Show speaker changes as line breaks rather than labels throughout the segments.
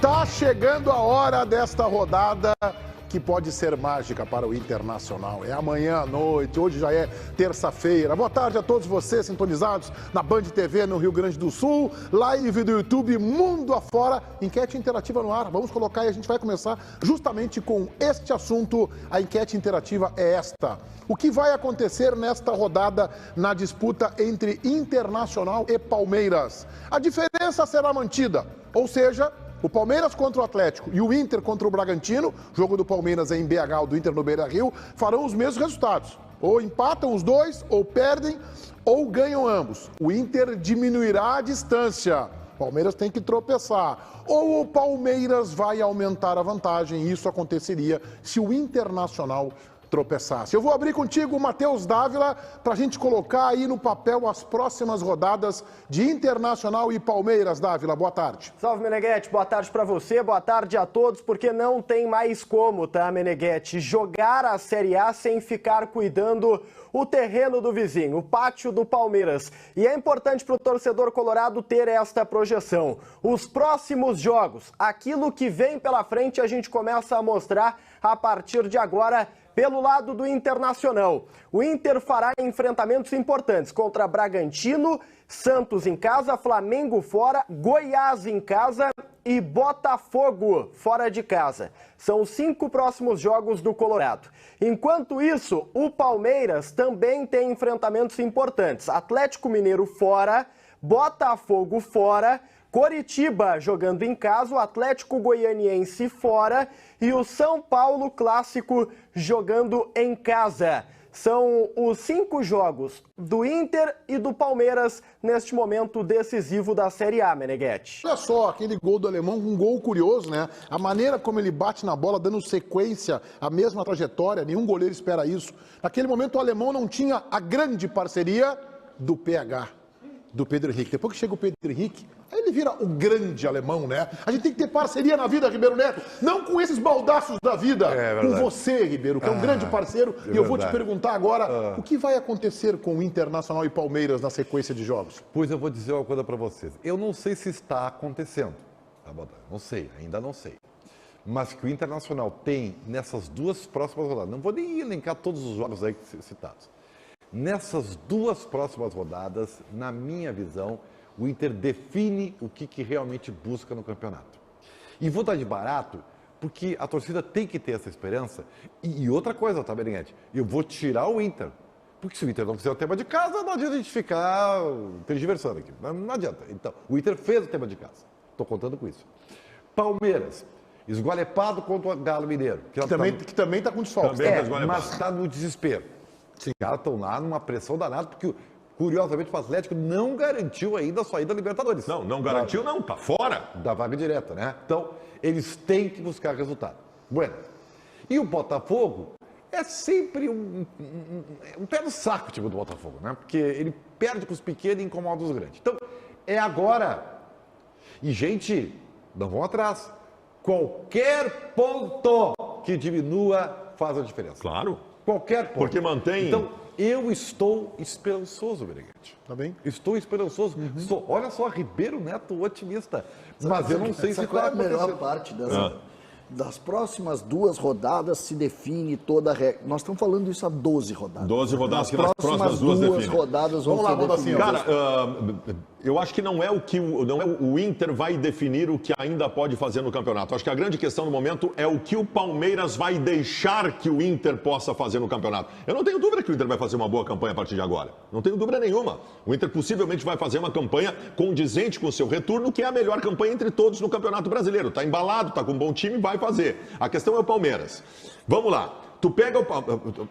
Tá chegando a hora desta rodada que pode ser mágica para o Internacional. É amanhã à noite, hoje já é terça-feira. Boa tarde a todos vocês sintonizados na Band TV no Rio Grande do Sul, live do YouTube mundo afora, enquete interativa no ar. Vamos colocar e a gente vai começar justamente com este assunto. A enquete interativa é esta: o que vai acontecer nesta rodada na disputa entre Internacional e Palmeiras? A diferença será mantida, ou seja, o Palmeiras contra o Atlético e o Inter contra o Bragantino, jogo do Palmeiras é em BH, o do Inter no Beira-Rio, farão os mesmos resultados. Ou empatam os dois, ou perdem, ou ganham ambos. O Inter diminuirá a distância. O Palmeiras tem que tropeçar. Ou o Palmeiras vai aumentar a vantagem. Isso aconteceria se o Internacional tropeçasse. Eu vou abrir contigo, Matheus Dávila, para a gente colocar aí no papel as próximas rodadas de Internacional e Palmeiras. Dávila, boa tarde.
Salve, Meneghetti, boa tarde para você, boa tarde a todos, porque não tem mais como, tá, Meneghetti, jogar a Série A sem ficar cuidando o terreno do vizinho, o pátio do Palmeiras. E é importante para o torcedor colorado ter esta projeção. Os próximos jogos, aquilo que vem pela frente, a gente começa a mostrar a partir de agora. Pelo lado do Internacional, o Inter fará enfrentamentos importantes contra Bragantino, Santos em casa, Flamengo fora, Goiás em casa e Botafogo fora de casa. São os 5 próximos jogos do Colorado. Enquanto isso, o Palmeiras também tem enfrentamentos importantes. Atlético Mineiro fora, Botafogo fora, Coritiba jogando em casa, o Atlético Goianiense fora e o São Paulo Clássico jogando em casa. São os 5 jogos do Inter e do Palmeiras neste momento decisivo da Série A, Meneghetti.
Olha só, aquele gol do alemão, um gol curioso, né? A maneira como ele bate na bola, dando sequência, a mesma trajetória, nenhum goleiro espera isso. Naquele momento o alemão não tinha a grande parceria do PH, do Pedro Henrique. Depois que chega o Pedro Henrique, aí ele vira o grande alemão, né? A gente tem que ter parceria na vida, Ribeiro Neto, não com esses baldaços da vida, com você, Ribeiro, que é um grande parceiro. E eu vou te perguntar agora, o que vai acontecer com o Internacional e Palmeiras na sequência de jogos?
Pois eu vou dizer uma coisa para vocês. Eu não sei se está acontecendo, tá bom? Não sei, ainda não sei. Mas que o Internacional tem nessas 2 próximas rodadas, não vou nem elencar todos os jogos aí citados. Nessas 2 próximas rodadas, na minha visão, o Inter define o que realmente busca no campeonato. E vou dar de barato, porque a torcida tem que ter essa esperança. E outra coisa, tá, Berenguete? Eu vou tirar o Inter. Porque se o Inter não fizer o tema de casa, não adianta a gente ficar tergiversando aqui. Não adianta. Então, o Inter fez o tema de casa. Estou contando com isso. Palmeiras, esgualepado contra o Galo Mineiro. Que
também está com desfalque.
Mas está no desespero. Os caras estão lá numa pressão danada, porque, curiosamente, o Atlético não garantiu ainda a sua ida à Libertadores.
Não garantiu não, tá fora.
Da vaga direta, né? Então, eles têm que buscar resultado. Bueno. E o Botafogo é sempre um pé no saco, tipo, do Botafogo, né? Porque ele perde para os pequenos e incomoda os grandes. Então, é agora. E, gente, não vão atrás. Qualquer ponto que diminua faz a diferença.
Claro.
Qualquer ponto.
Porque mantém...
Então, eu estou esperançoso, Berenguete.
Tá bem?
Estou esperançoso. Olha só, Ribeiro Neto otimista. Mas eu não sei se está
a melhor parte das próximas 2 rodadas se define toda a regra. Nós estamos falando isso há 12 rodadas.
12 rodadas que
nas
nas próximas 2
duas rodadas vão ser definidas.
Cara, eu acho que não é o Inter vai definir o que ainda pode fazer no campeonato. Acho que a grande questão no momento é o que o Palmeiras vai deixar que o Inter possa fazer no campeonato. Eu não tenho dúvida que o Inter vai fazer uma boa campanha a partir de agora. Não tenho dúvida nenhuma. O Inter possivelmente vai fazer uma campanha condizente com o seu retorno, que é a melhor campanha entre todos no Campeonato Brasileiro. Está embalado, está com um bom time, vai fazer. A questão é o Palmeiras. Vamos lá. Tu pega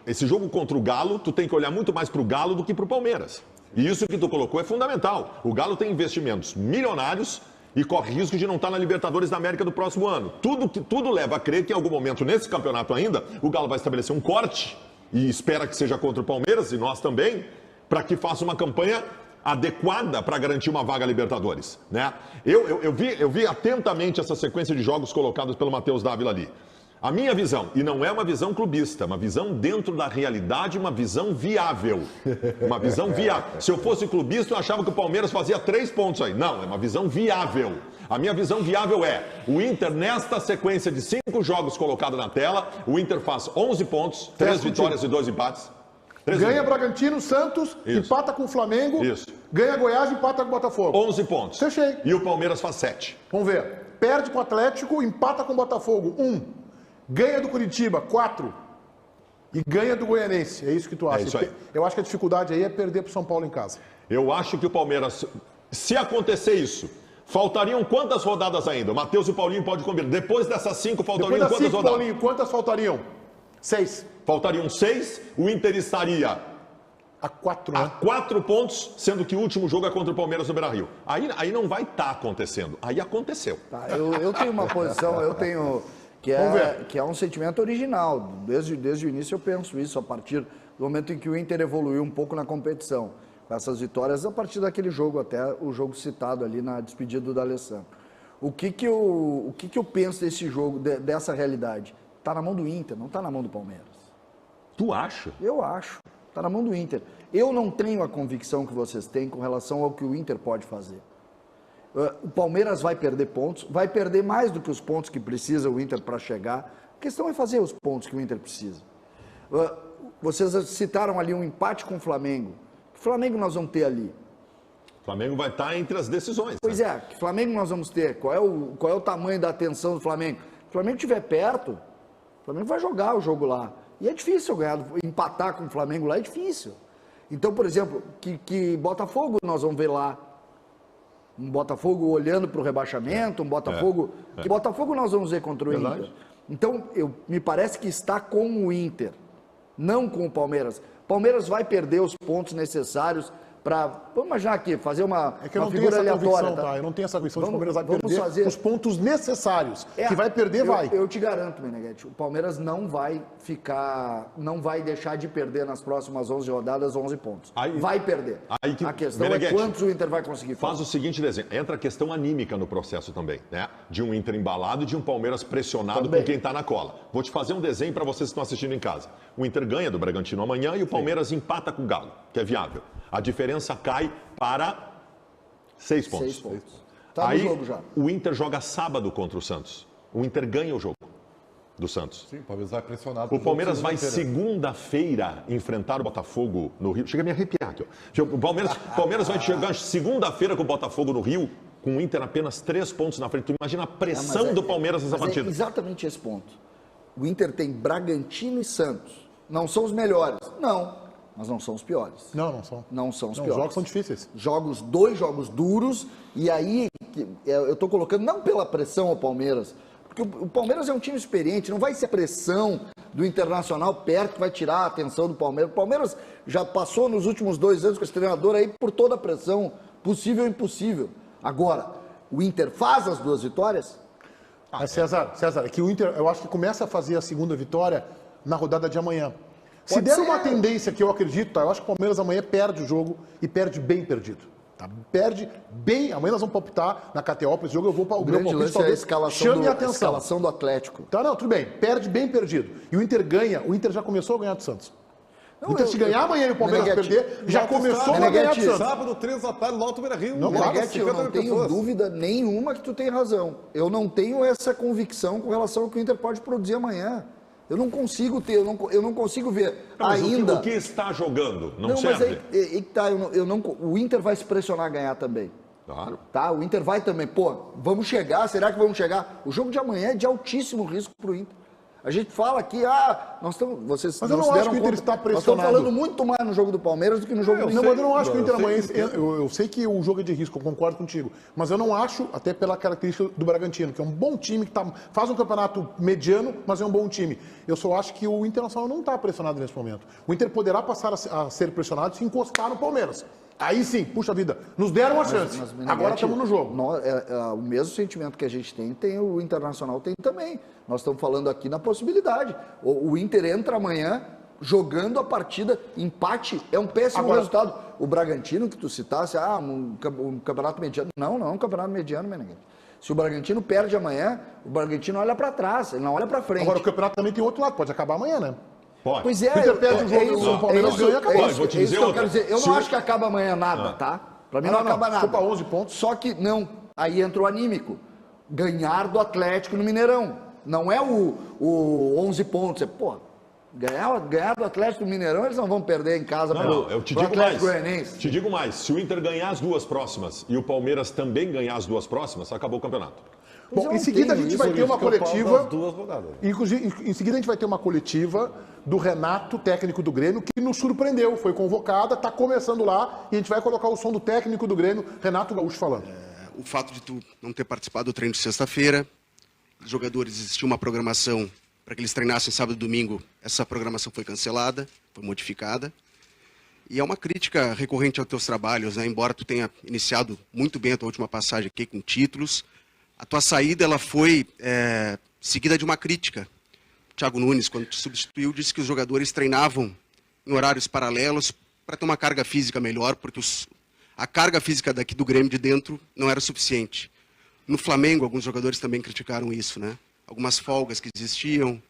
esse jogo contra o Galo, tu tem que olhar muito mais para o Galo do que para o Palmeiras. E isso que tu colocou é fundamental. O Galo tem investimentos milionários e corre risco de não estar na Libertadores da América do próximo ano. Tudo leva a crer que em algum momento nesse campeonato ainda, o Galo vai estabelecer um corte, e espera que seja contra o Palmeiras, e nós também, para que faça uma campanha adequada para garantir uma vaga à Libertadores, né? Eu vi atentamente essa sequência de jogos colocados pelo Matheus Dávila ali. A minha visão, e não é uma visão clubista, uma visão dentro da realidade, uma visão viável. Uma visão viável. Se eu fosse clubista, eu achava que o Palmeiras fazia 3 pontos aí. Não, é uma visão viável. A minha visão viável é, o Inter, nesta sequência de 5 jogos colocado na tela, o Inter faz 11 pontos, 3 vitórias e 2 empates.
Ganha Bragantino, Santos, empata com o Flamengo, ganha Goiás, empata com o Botafogo.
11 pontos.
Fechei.
E o Palmeiras faz 7.
Vamos ver. Perde com o Atlético, empata com o Botafogo, 1. Ganha do Curitiba, 4. E ganha do Goianense. É isso que tu acha?
É isso aí.
Eu acho que a dificuldade aí é perder pro São Paulo em casa.
Eu acho que o Palmeiras, se acontecer isso, faltariam quantas rodadas ainda? O Matheus e o Paulinho podem combinar. Depois dessas 5, faltariam
Depois das
quantas
5,
rodadas?
Paulinho, quantas faltariam? 6.
Faltariam 6, o Inter estaria
A 4,
a
né?
4 pontos, sendo que o último jogo é contra o Palmeiras no Beira-Rio. Aí não vai estar acontecendo. Aí aconteceu.
Tá, eu tenho uma posição, que é um sentimento original. Desde o início eu penso isso, a partir do momento em que o Inter evoluiu um pouco na competição. Com essas vitórias, a partir daquele jogo, até o jogo citado ali na despedida do D'Alessandro. O que eu penso desse jogo, dessa realidade? Está na mão do Inter, não está na mão do Palmeiras.
Tu acha?
Eu acho. Está na mão do Inter. Eu não tenho a convicção que vocês têm com relação ao que o Inter pode fazer. O Palmeiras vai perder pontos, vai perder mais do que os pontos que precisa o Inter para chegar. A questão é fazer os pontos que o Inter precisa. Vocês citaram ali um empate com o Flamengo. Que Flamengo nós vamos ter ali?
O Flamengo vai estar entre as decisões.
Pois
né?
é, que Flamengo nós vamos ter? Qual é o tamanho da atenção do Flamengo? Se o Flamengo estiver perto, o Flamengo vai jogar o jogo lá. E é difícil empatar com o Flamengo lá, é difícil. Então, por exemplo, que Botafogo nós vamos ver lá. Um Botafogo olhando para o rebaixamento, um Botafogo... Que Botafogo nós vamos ver contra o Inter. Então, me parece que está com o Inter, não com o Palmeiras. O Palmeiras vai perder os pontos necessários para... Vamos imaginar aqui, fazer uma
É que eu não tenho
figura
essa
aleatória.
convicção, tá? Eu não tenho essa convicção de que o Palmeiras vai
vamos
perder
fazer-
os pontos necessários. Que vai perder, vai.
Eu te garanto, Meneghetti, o Palmeiras não vai deixar de perder nas próximas 11 rodadas 11 pontos. Vai perder. A questão
Meneghetti,
é quantos o Inter vai conseguir fazer.
Faz o seguinte desenho, entra a questão anímica no processo também, né? De um Inter embalado e de um Palmeiras pressionado
Também.
com quem está na cola. Vou te fazer um desenho para vocês que estão assistindo em casa. O Inter ganha do Bragantino amanhã e o Palmeiras empata com o Galo, que é viável. A diferença cai para 6 pontos.
6 pontos. Tá
Aí,
no jogo já.
o Inter joga sábado contra o Santos. O Inter ganha o jogo do Santos.
Sim, o Palmeiras vai pressionado.
O Palmeiras vai segunda-feira enfrentar o Botafogo no Rio. Chega a me arrepiar aqui, ó. O Palmeiras vai chegar segunda-feira com o Botafogo no Rio, com o Inter apenas 3 pontos na frente. Tu imagina a pressão do Palmeiras nessa partida.
É exatamente esse ponto. O Inter tem Bragantino e Santos. Não são os melhores. Não. Mas não são os piores.
Não são.
Não são os
Não,
piores.
os jogos são difíceis.
Dois jogos duros, e aí eu estou colocando não pela pressão ao Palmeiras, porque o Palmeiras é um time experiente, não vai ser a pressão do Internacional perto que vai tirar a atenção do Palmeiras. O Palmeiras já passou nos últimos 2 anos com esse treinador aí por toda a pressão possível e impossível. Agora, o Inter faz as 2 vitórias?
César, é que o Inter, eu acho que começa a fazer a segunda vitória na rodada de amanhã. Se
Pode
der
ser.
uma tendência que eu acredito, tá? Eu acho que o Palmeiras amanhã perde o jogo e perde bem perdido. Tá? Perde bem. Amanhã nós vamos palpitar na KTO para esse jogo. Eu vou para o meu
grande
palpite,
lance é a
talvez
escalação
chame a atenção.
escalação do Atlético.
Tá, não, tudo bem. Perde bem perdido. E o Inter ganha. O Inter já começou a ganhar do Santos. O Inter, se ganhar amanhã e o Palmeiras
Meneghetti,
perder, já começou a ganhar do
Meneghetti,
Santos.
Sábado, 3 da tarde, no Alto Beira-Rio.
Não,
Meneghetti, eu
50
não
mil
tenho
pessoas.
dúvida nenhuma que tu tem razão. Eu não tenho essa convicção com relação ao que o Inter pode produzir amanhã. Eu não consigo ter, eu não consigo ver
Mas
ainda.
o que está jogando não,
Não, mas
serve?
aí que tá, o Inter vai se pressionar a ganhar também.
Claro.
Tá? O Inter vai também. Pô, vamos chegar, será que vamos chegar? O jogo de amanhã é de altíssimo risco pro Inter. A gente fala aqui, nós estamos. Vocês
Mas eu não
se
acho
deram
que o Inter
conta,
está
nós estamos
pressionado.
falando muito mais no jogo do Palmeiras do que no jogo do
Não,
Inter.
mas eu não acho que o Inter amanhã.
sei.
Eu sei que o jogo é de risco, eu concordo contigo. Mas eu não acho, até pela característica do Bragantino, que é um bom time, que faz um campeonato mediano, mas é um bom time. Eu só acho que o Internacional não está pressionado nesse momento. O Inter poderá passar a ser pressionado se encostar no Palmeiras. Aí sim, puxa vida, nos deram a chance.
Meneghetti,
Agora estamos no jogo.
O mesmo sentimento que a gente tem o Internacional tem também. Nós estamos falando aqui na possibilidade. O Inter entra amanhã jogando a partida, empate, é um péssimo resultado. O Bragantino, que tu citasse, um campeonato mediano. Não é um campeonato mediano, Meneghetti. Se o Bragantino perde amanhã, o Bragantino olha para trás, ele não olha para frente.
Agora o campeonato também tem outro lado, pode acabar amanhã, né?
Pode.
Pois é,
O Inter perde o jogo, o Palmeiras ganha, acabou.
Pode, vou te dizer
que eu
outra.
quero dizer. Eu
Se
não
o-
acho que acaba amanhã nada, tá? Pra mim não acaba
Se
nada.
for pra 11 pontos.
Só que, não, Aí entra o anímico. Ganhar do Atlético no Mineirão. Não é o 11 pontos. Pô, ganhar do Atlético no Mineirão, eles não vão perder em casa
Não, eu te digo mais. Te digo mais. Se o Inter ganhar as duas próximas e o Palmeiras também ganhar as duas próximas, acabou o campeonato.
Bom, em seguida a gente vai ter uma coletiva.
Inclusive,
Em seguida a gente vai ter uma coletiva do Renato, técnico do Grêmio, que nos surpreendeu. Foi convocada, está começando lá e a gente vai colocar o som do técnico do Grêmio, Renato Gaúcho, falando.
O fato de tu não ter participado do treino de sexta-feira, os jogadores, existia uma programação para que eles treinassem sábado e domingo, essa programação foi cancelada, foi modificada. E é uma crítica recorrente aos teus trabalhos, né? Embora tu tenha iniciado muito bem a tua última passagem aqui com títulos, a tua saída ela foi seguida de uma crítica. O Thiago Nunes, quando te substituiu, disse que os jogadores treinavam em horários paralelos para ter uma carga física melhor, porque a carga física daqui do Grêmio de dentro não era suficiente. No Flamengo, alguns jogadores também criticaram isso, né? Algumas folgas que existiam,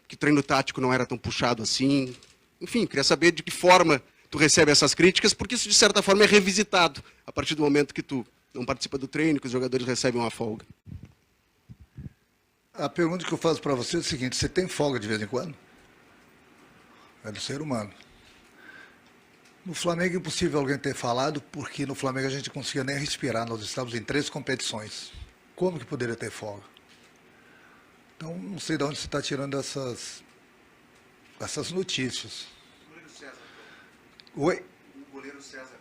que o treino tático não era tão puxado assim. Enfim, queria saber de que forma tu recebe essas críticas, porque isso, de certa forma, é revisitado a partir do momento que tu não participa do treino, que os jogadores recebem uma folga.
A pergunta que eu faço para você é o seguinte: você tem folga de vez em quando? É do ser humano. No Flamengo é impossível alguém ter falado, porque no Flamengo a gente não conseguia nem respirar. Nós estávamos em 3 competições. Como que poderia ter folga? Então, não sei de onde você está tirando essas notícias.
O goleiro César.
Oi?
O goleiro César.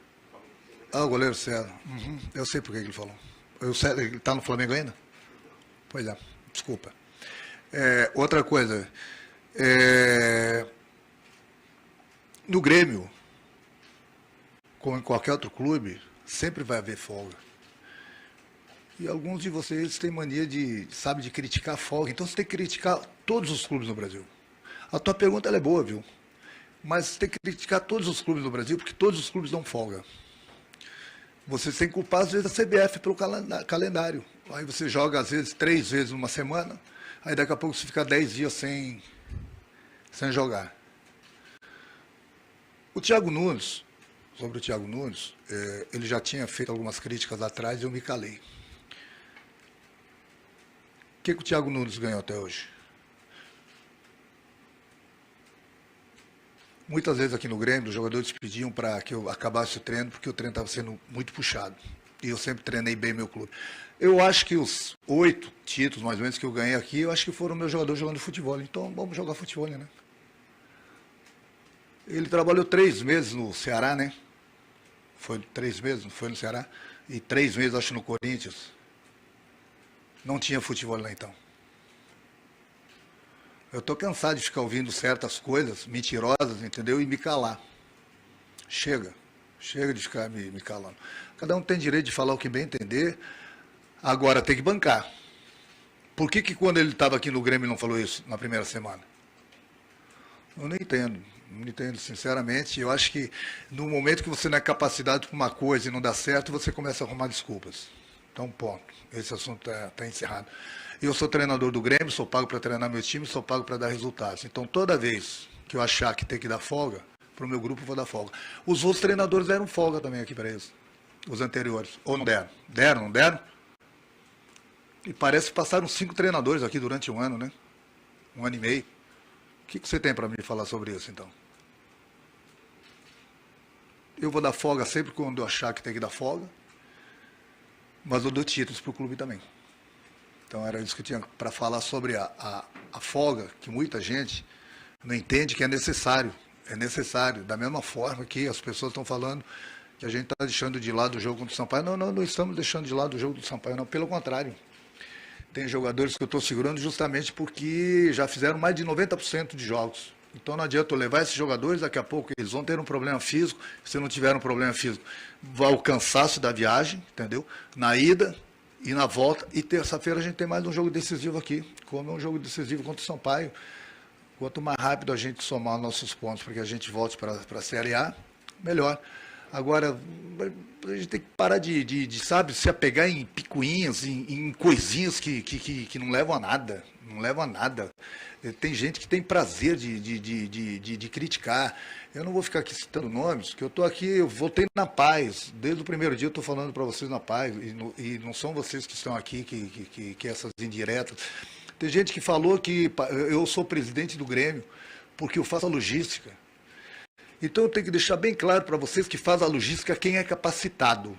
Ah, o goleiro César. Uhum. Eu sei por que ele falou. Ele está no Flamengo ainda? Pois é, desculpa. Outra coisa. No Grêmio, como em qualquer outro clube, sempre vai haver folga. E alguns de vocês têm mania de criticar a folga. Então você tem que criticar todos os clubes no Brasil. A tua pergunta ela é boa, viu? Mas você tem que criticar todos os clubes no Brasil, porque todos os clubes dão folga. Você tem que culpar, às vezes, a CBF pelo calendário. Aí você joga, às vezes, 3 vezes numa semana, aí daqui a pouco você fica 10 dias sem jogar. Sobre o Thiago Nunes, ele já tinha feito algumas críticas atrás e eu me calei. O que o Thiago Nunes ganhou até hoje? Muitas vezes aqui no Grêmio, os jogadores pediam para que eu acabasse o treino, porque o treino estava sendo muito puxado. E eu sempre treinei bem meu clube. Eu acho que os 8 títulos, mais ou menos, que eu ganhei aqui, eu acho que foram meus jogadores jogando futebol. Então, vamos jogar futebol, né? Ele trabalhou 3 meses no Ceará, né? Foi 3 meses, não foi no Ceará? E 3 meses, acho, no Corinthians. Não tinha futebol lá, então. Eu estou cansado de ficar ouvindo certas coisas mentirosas, entendeu? E me calar. Chega de ficar me calando. Cada um tem direito de falar o que bem entender. Agora, tem que bancar. Por que quando ele estava aqui no Grêmio ele não falou isso na primeira semana? Eu não entendo. Não entendo, sinceramente. Eu acho que no momento que você não é capacitado para uma coisa e não dá certo, você começa a arrumar desculpas. Então, ponto. Esse assunto está encerrado. Eu sou treinador do Grêmio, sou pago para treinar meu time, sou pago para dar resultados. Então, toda vez que eu achar que tem que dar folga, para o meu grupo eu vou dar folga. Os outros treinadores deram folga também aqui para eles. Os anteriores. Ou não deram? Deram, não deram? E parece que passaram 5 treinadores aqui durante um ano, né? 1 ano e meio. O que você tem para me falar sobre isso, então? Eu vou dar folga sempre quando eu achar que tem que dar folga, mas eu dou títulos para o clube também. Então era isso que eu tinha para falar sobre a folga, que muita gente não entende que é necessário. É necessário, da mesma forma que as pessoas estão falando que a gente está deixando de lado o jogo contra o Sampaio. Não estamos deixando de lado o jogo do Sampaio, não, pelo contrário. Tem jogadores que eu estou segurando justamente porque já fizeram mais de 90% de jogos. Então não adianta eu levar esses jogadores, daqui a pouco eles vão ter um problema físico. Se não tiver um problema físico, vai o cansaço da viagem, entendeu? Na ida e na volta. E terça-feira a gente tem mais um jogo decisivo aqui, como é um jogo decisivo contra o Sampaio. Quanto mais rápido a gente somar nossos pontos para que a gente volte para a Série A, melhor. Agora, a gente tem que parar sabe, se apegar em picuinhas, em coisinhas que não levam a nada. Não levam a nada. Tem gente que tem prazer de criticar. Eu não vou ficar aqui citando nomes, porque eu estou aqui, eu voltei na paz. Desde o primeiro dia eu estou falando para vocês na paz, e não são vocês que estão aqui, que essas indiretas. Tem gente que falou que eu sou presidente do Grêmio porque eu faço a logística. Então eu tenho que deixar bem claro para vocês que faz a logística quem é capacitado,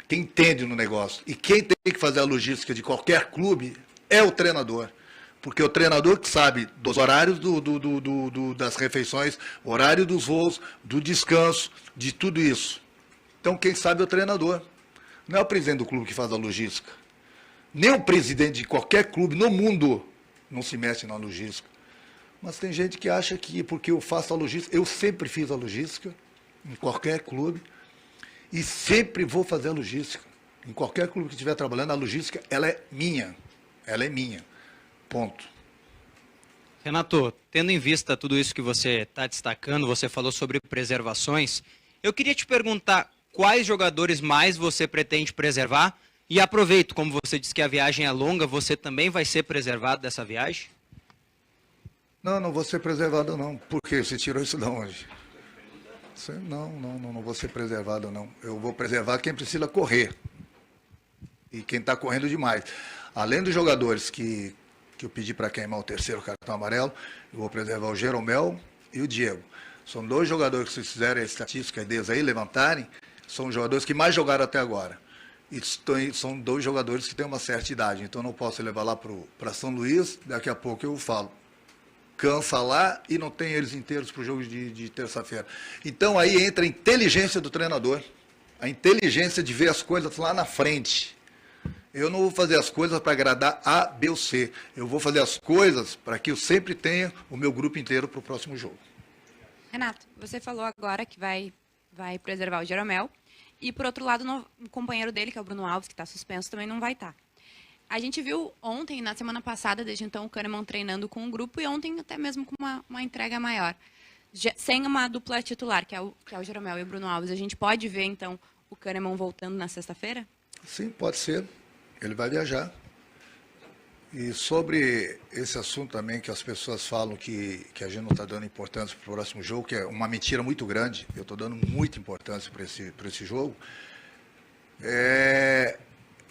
quem entende no negócio. E quem tem que fazer a logística de qualquer clube é o treinador. Porque é o treinador que sabe dos horários das refeições, horário dos voos, do descanso, de tudo isso. Então quem sabe é o treinador. Não é o presidente do clube que faz a logística. Nem o presidente de qualquer clube no mundo não se mexe na logística. Mas tem gente que acha que porque eu faço a logística, eu sempre fiz a logística, em qualquer clube, e sempre vou fazer a logística. Em qualquer clube que estiver trabalhando, a logística, ela é minha. Ela é minha. Ponto.
Renato, tendo em vista tudo isso que você está destacando, você falou sobre preservações, eu queria te perguntar quais jogadores mais você pretende preservar? E aproveito, como você disse que a viagem é longa, você também vai ser preservado dessa viagem?
Não, não vou ser preservado não. Por quê? Você tirou isso de onde? Não vou ser preservado não. Eu vou preservar quem precisa correr. E quem está correndo demais. Além dos jogadores que eu pedi para queimar o terceiro cartão amarelo, eu vou preservar o Jeromel e o Diego. São dois jogadores que, se fizerem a estatística deles aí, levantarem, são os jogadores que mais jogaram até agora. E são dois jogadores que têm uma certa idade. Então não posso levar lá para São Luís, daqui a pouco eu falo. Cansa lá e não tem eles inteiros para o jogo de terça-feira. Então aí entra a inteligência do treinador, a inteligência de ver as coisas lá na frente. Eu não vou fazer as coisas para agradar A, B ou C. Eu vou fazer as coisas para que eu sempre tenha o meu grupo inteiro para o próximo jogo.
Renato, você falou agora que vai preservar o Jeromel. E, por outro lado, o companheiro dele, que é o Bruno Alves, que está suspenso, também não vai estar. A gente viu ontem, na semana passada, desde então, o Kahneman treinando com o grupo, e ontem até mesmo com uma entrega maior. Sem uma dupla titular, que é o Jeromel e o Bruno Alves. A gente pode ver, então, o Kahneman voltando na sexta-feira?
Sim, pode ser. Ele vai viajar. E sobre esse assunto também, que as pessoas falam que a gente não está dando importância para o próximo jogo, que é uma mentira muito grande, eu estou dando muita importância para esse jogo.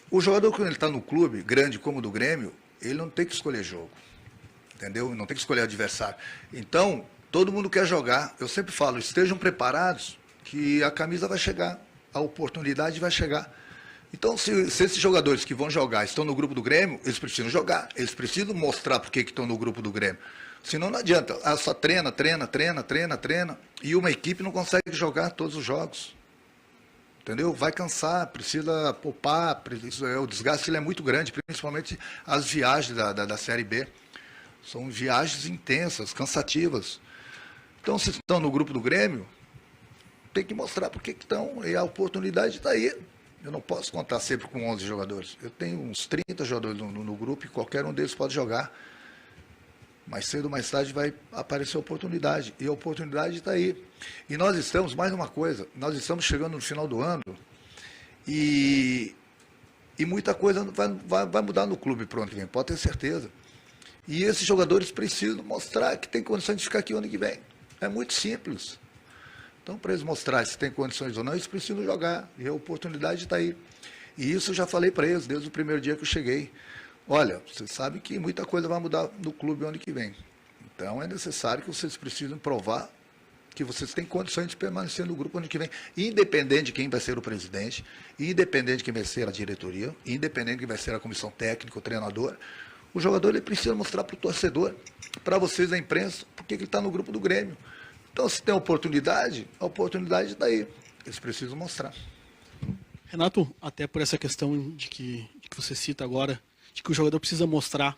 O jogador, quando ele está no clube, grande como o do Grêmio, ele não tem que escolher jogo, entendeu? Não tem que escolher adversário. Então, todo mundo quer jogar. Eu sempre falo, estejam preparados que a camisa vai chegar, a oportunidade vai chegar. Então, se esses jogadores que vão jogar estão no grupo do Grêmio, eles precisam jogar. Eles precisam mostrar por que estão no grupo do Grêmio. Senão não adianta. Só treina. E uma equipe não consegue jogar todos os jogos. Entendeu? Vai cansar, precisa poupar. O desgaste ele é muito grande, principalmente as viagens da Série B. São viagens intensas, cansativas. Então, se estão no grupo do Grêmio, tem que mostrar por que estão. E a oportunidade está aí. Eu não posso contar sempre com 11 jogadores. Eu tenho uns 30 jogadores no grupo e qualquer um deles pode jogar. Mais cedo ou mais tarde vai aparecer a oportunidade. E a oportunidade está aí. E nós estamos, mais uma coisa, nós estamos chegando no final do ano e muita coisa vai mudar no clube para o ano que vem, pode ter certeza. E esses jogadores precisam mostrar que tem condições de ficar aqui o ano que vem. É muito simples. Então, para eles mostrarem se tem condições ou não, eles precisam jogar. E a oportunidade está aí. E isso eu já falei para eles desde o primeiro dia que eu cheguei. Olha, vocês sabem que muita coisa vai mudar no clube ano que vem. Então, é necessário que vocês precisem provar que vocês têm condições de permanecer no grupo ano que vem. Independente de quem vai ser o presidente, independente de quem vai ser a diretoria, independente de quem vai ser a comissão técnica, o treinador, o jogador ele precisa mostrar para o torcedor, para vocês da imprensa, porque ele está no grupo do Grêmio. Então, se tem oportunidade, a oportunidade está aí. Eles precisam mostrar.
Renato, até por essa questão de que você cita agora, de que o jogador precisa mostrar.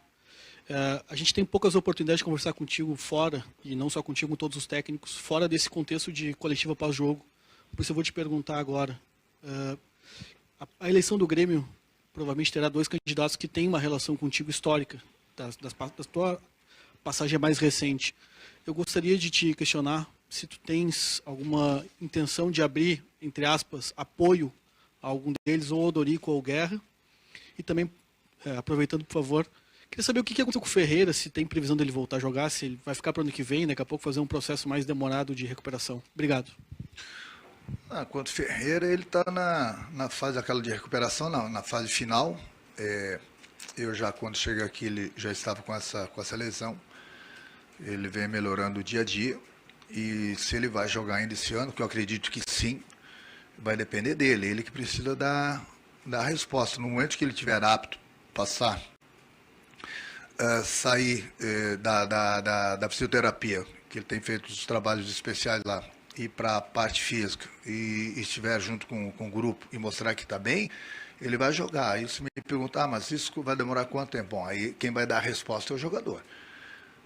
A gente tem poucas oportunidades de conversar contigo fora, e não só contigo, com todos os técnicos, fora desse contexto de coletiva pós-jogo. Por isso eu vou te perguntar agora. A eleição do Grêmio provavelmente terá dois candidatos que têm uma relação contigo histórica, da tua passagem mais recente. Eu gostaria de te questionar se tu tens alguma intenção de abrir, entre aspas, apoio a algum deles, ou ao Dorico ou ao Guerra. E também, aproveitando, por favor, queria saber o que aconteceu com o Ferreira, se tem previsão dele voltar a jogar, se ele vai ficar para o ano que vem, daqui a pouco fazer um processo mais demorado de recuperação. Obrigado.
Quanto Ferreira, ele está na fase aquela de recuperação, na fase final. Eu já, quando cheguei aqui, ele já estava com essa lesão. Ele vem melhorando dia a dia. E se ele vai jogar ainda esse ano, que eu acredito que sim, vai depender dele. Ele que precisa dar resposta. No momento que ele estiver apto, passar, sair da fisioterapia, que ele tem feito os trabalhos especiais lá, ir para a parte física e estiver junto com o grupo e mostrar que está bem, ele vai jogar. Aí você me pergunta, mas isso vai demorar quanto tempo? Bom, aí quem vai dar a resposta é o jogador.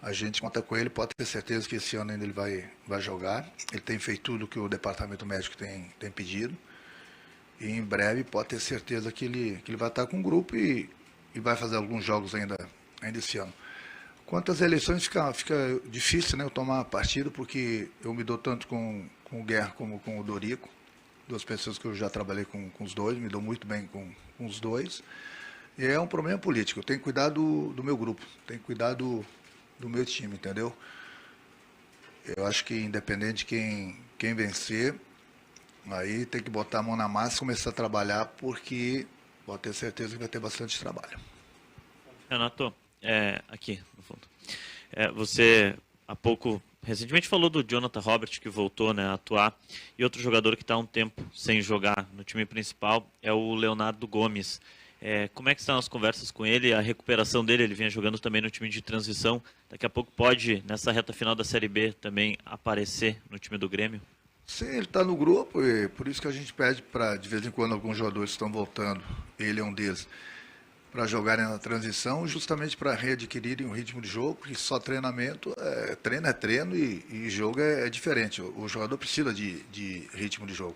A gente conta com ele, pode ter certeza que esse ano ainda ele vai jogar. Ele tem feito tudo que o departamento médico tem pedido. E em breve pode ter certeza que ele vai estar com o grupo e vai fazer alguns jogos ainda esse ano. Quanto às eleições, fica difícil, né, eu tomar partido, porque eu me dou tanto com o Guerra como com o Dorico, duas pessoas que eu já trabalhei com os dois, me dou muito bem com os dois. E é um problema político, eu tenho que cuidar do meu grupo, tenho que cuidar do meu time, entendeu? Eu acho que independente de quem vencer, aí tem que botar a mão na massa e começar a trabalhar, porque pode ter certeza que vai ter bastante trabalho.
Renato, aqui no fundo. Você há pouco, recentemente falou do Jonathan Robert, que voltou, né, a atuar, e outro jogador que está há um tempo sem jogar no time principal é o Leonardo Gomes. Como é que estão as conversas com ele, a recuperação dele? Ele vinha jogando também no time de transição. Daqui a pouco pode, nessa reta final da Série B, também aparecer no time do Grêmio?
Sim, ele está no grupo e por isso que a gente pede para, de vez em quando, alguns jogadores estão voltando, ele é um deles, para jogarem na transição, justamente para readquirirem o ritmo de jogo, porque só treinamento, treino é treino e jogo é diferente. O jogador precisa de ritmo de jogo.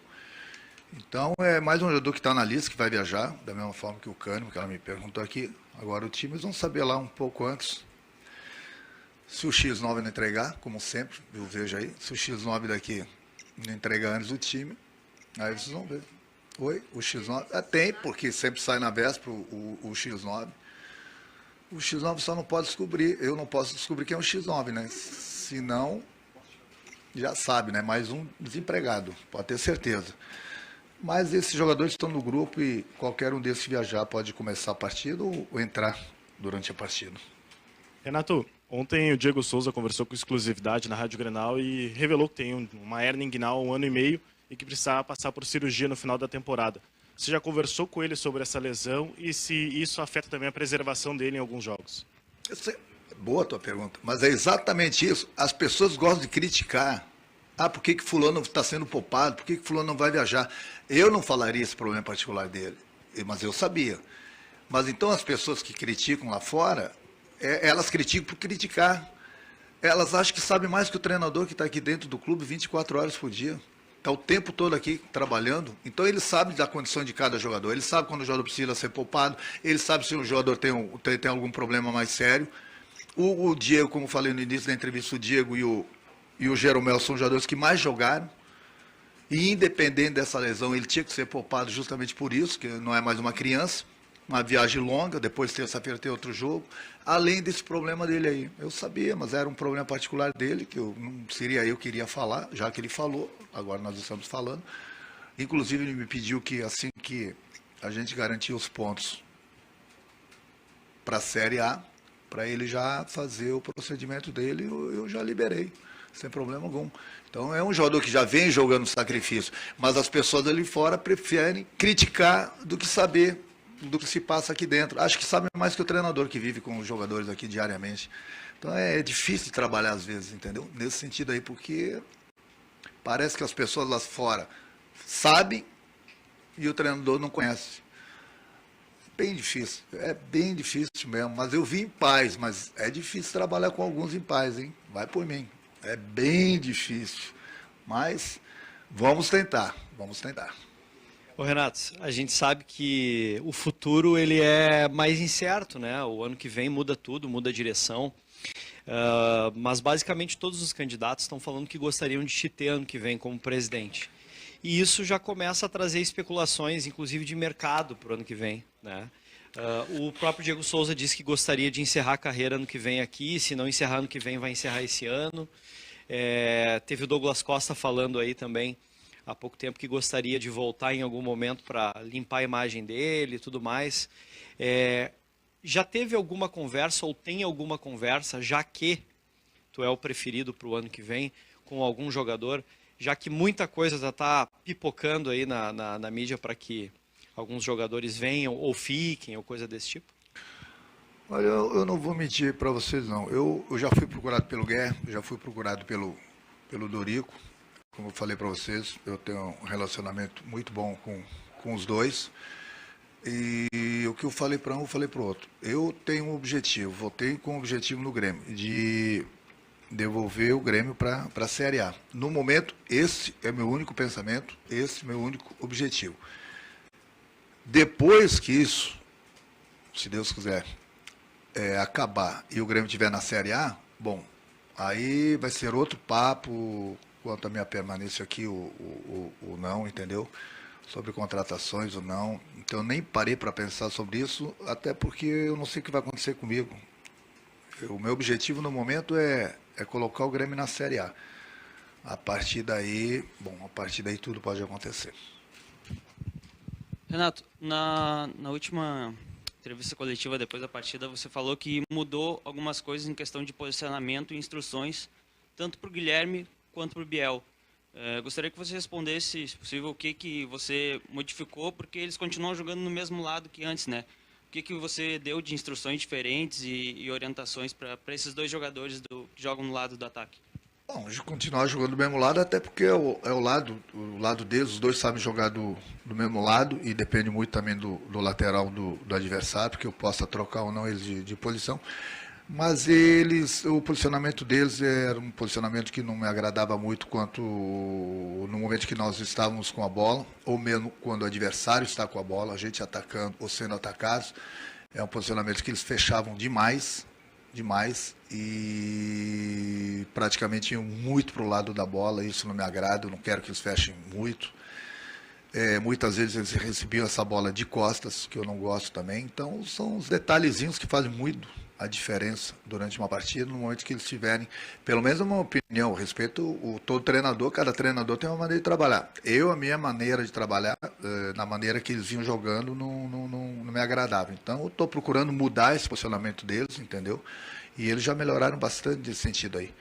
Então, é mais um jogador que está na lista, que vai viajar, da mesma forma que o Cânimo, que ela me perguntou aqui. Agora, o time, eles vão saber lá um pouco antes, se o X9 não entregar, como sempre, eu vejo aí, se o X9 daqui não entregar antes do time, aí vocês vão ver. Oi, o X9? Tem, porque sempre sai na véspera o X9. O X9 só não pode descobrir, eu não posso descobrir quem é o X9, né? Senão, já sabe, né? Mais um desempregado, pode ter certeza. Mas esses jogadores estão no grupo e qualquer um desses viajar pode começar a partida ou entrar durante a partida.
Renato, ontem o Diego Souza conversou com exclusividade na Rádio Grenal e revelou que tem uma hérnia inguinal há 1 ano e meio e que precisava passar por cirurgia no final da temporada. Você já conversou com ele sobre essa lesão e se isso afeta também a preservação dele em alguns jogos?
Boa a tua pergunta, mas é exatamente isso. As pessoas gostam de criticar. Por que fulano está sendo poupado? Por que fulano não vai viajar? Eu não falaria esse problema particular dele, mas eu sabia. Mas então as pessoas que criticam lá fora, elas criticam por criticar. Elas acham que sabem mais que o treinador que está aqui dentro do clube 24 horas por dia. Está o tempo todo aqui trabalhando. Então ele sabe da condição de cada jogador. Ele sabe quando o jogador precisa ser poupado. Ele sabe se o jogador tem algum problema mais sério. O Diego, como falei no início da entrevista, o Diego e o Jeromel são os jogadores que mais jogaram. E independente dessa lesão, ele tinha que ser poupado justamente por isso, que não é mais uma criança. Uma viagem longa, depois terça-feira tem outro jogo. Além desse problema dele aí. Eu sabia, mas era um problema particular dele, que não seria eu que iria falar, já que ele falou, agora nós estamos falando. Inclusive, ele me pediu que assim que a gente garantir os pontos para a Série A, para ele já fazer o procedimento dele, eu já liberei, sem problema algum. Então, é um jogador que já vem jogando sacrifício, mas as pessoas ali fora preferem criticar do que saber do que se passa aqui dentro. Acho que sabe mais que o treinador que vive com os jogadores aqui diariamente. Então é difícil de trabalhar às vezes, entendeu? Nesse sentido aí, porque parece que as pessoas lá fora sabem e o treinador não conhece. Bem difícil, é bem difícil mesmo. Mas eu vim em paz, mas é difícil trabalhar com alguns em paz, hein? Vai por mim. É bem difícil. Mas vamos tentar, vamos tentar.
Ô Renato, a gente sabe que o futuro ele é mais incerto, né? O ano que vem muda tudo, muda a direção. Mas basicamente todos os candidatos estão falando que gostariam de te ter ano que vem como presidente. E isso já começa a trazer especulações, inclusive de mercado para o ano que vem, né? O próprio Diego Souza disse que gostaria de encerrar a carreira ano que vem aqui, se não encerrar ano que vem, vai encerrar esse ano. Teve o Douglas Costa falando aí também, há pouco tempo, que gostaria de voltar em algum momento para limpar a imagem dele e tudo mais. Já teve alguma conversa ou tem alguma conversa, já que tu é o preferido para o ano que vem, com algum jogador, já que muita coisa já está pipocando aí na mídia para que alguns jogadores venham ou fiquem, ou coisa desse tipo?
Olha, eu não vou mentir para vocês, não. Eu já fui procurado pelo Guerra, já fui procurado pelo Dorico. Como eu falei para vocês, eu tenho um relacionamento muito bom com os dois. E o que eu falei para um, eu falei para o outro. Eu tenho um objetivo, voltei com um objetivo no Grêmio, de devolver o Grêmio para a Série A. No momento, esse é meu único pensamento, esse é meu único objetivo. Depois que isso, se Deus quiser, acabar e o Grêmio estiver na Série A, bom, aí vai ser outro papo quanto à minha permanência aqui, o não, entendeu? Sobre contratações ou não. Então eu nem parei para pensar sobre isso, até porque eu não sei o que vai acontecer comigo. O meu objetivo no momento é colocar o Grêmio na Série A. A partir daí tudo pode acontecer.
Renato, na última entrevista coletiva depois da partida, você falou que mudou algumas coisas em questão de posicionamento e instruções, tanto para o Guilherme quanto para o Biel. Gostaria que você respondesse, se possível, o que você modificou, porque eles continuam jogando no mesmo lado que antes, né? O que você deu de instruções diferentes e orientações para esses dois jogadores que jogam no lado do ataque?
Bom, de continuar jogando do mesmo lado, até porque é o lado deles, os dois sabem jogar do mesmo lado e depende muito também do lateral do adversário, porque eu possa trocar ou não eles de posição. Mas o posicionamento deles era um posicionamento que não me agradava muito quanto no momento que nós estávamos com a bola, ou mesmo quando o adversário está com a bola, a gente atacando ou sendo atacados. É um posicionamento que eles fechavam demais e praticamente iam muito para o lado da bola. Isso não me agrada, eu não quero que eles fechem muito. Muitas vezes eles recebiam essa bola de costas, que eu não gosto também. Então são os detalhezinhos que fazem muito a diferença durante uma partida, no momento que eles tiverem, pelo menos uma opinião, eu respeito todo treinador, cada treinador tem uma maneira de trabalhar. A minha maneira de trabalhar, na maneira que eles vinham jogando, não me agradava. Então eu estou procurando mudar esse posicionamento deles, entendeu? E eles já melhoraram bastante nesse sentido aí.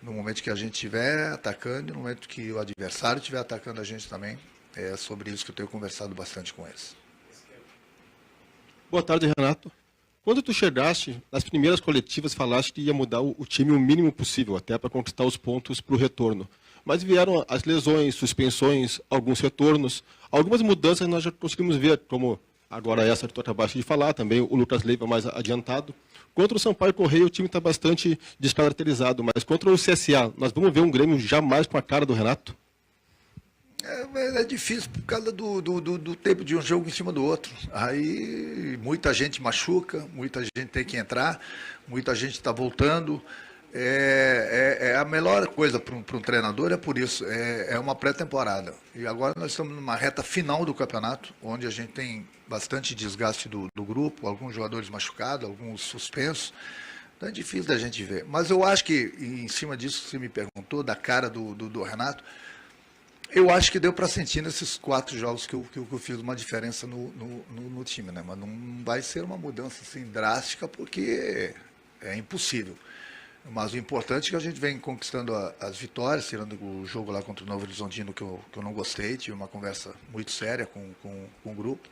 No momento que a gente estiver atacando, no momento que o adversário estiver atacando a gente também, é sobre isso que eu tenho conversado bastante com eles.
Boa tarde, Renato. Quando tu chegaste, nas primeiras coletivas falaste que ia mudar o time o mínimo possível, até para conquistar os pontos para o retorno. Mas vieram as lesões, suspensões, alguns retornos, algumas mudanças nós já conseguimos ver, como agora essa que tu acabaste de falar, também o Lucas Leiva mais adiantado. Contra o Sampaio Correia o time está bastante descaracterizado, mas contra o CSA, nós vamos ver um Grêmio jamais com a cara do Renato?
É difícil por causa do tempo de um jogo em cima do outro. Aí muita gente machuca, muita gente tem que entrar, muita gente está voltando. A melhor coisa para um treinador é por isso, é uma pré-temporada. E agora nós estamos numa reta final do campeonato, onde a gente tem bastante desgaste do grupo, alguns jogadores machucados, alguns suspensos. Então é difícil da gente ver. Mas eu acho que, em cima disso que você me perguntou, da cara do Renato, eu acho que deu para sentir nesses 4 jogos que eu fiz uma diferença no time, né? Mas não vai ser uma mudança assim drástica, porque é impossível. Mas o importante é que a gente vem conquistando as vitórias, tirando o jogo lá contra o Novo Horizontino, que eu não gostei, tive uma conversa muito séria com o grupo.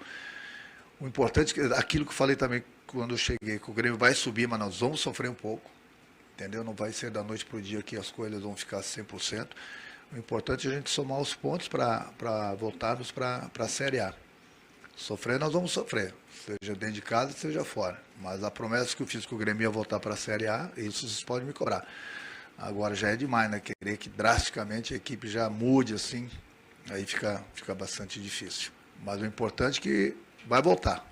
O importante é que aquilo que eu falei também quando eu cheguei, que o Grêmio vai subir, mas nós vamos sofrer um pouco, entendeu? Não vai ser da noite para o dia que as coisas vão ficar 100%. O importante é a gente somar os pontos para voltarmos para a Série A. Sofrer, nós vamos sofrer, seja dentro de casa, seja fora. Mas a promessa que eu fiz que o Grêmio ia voltar para a Série A, isso vocês podem me cobrar. Agora já é demais, né? Querer que drasticamente a equipe já mude assim, aí fica bastante difícil. Mas o importante é que vai voltar.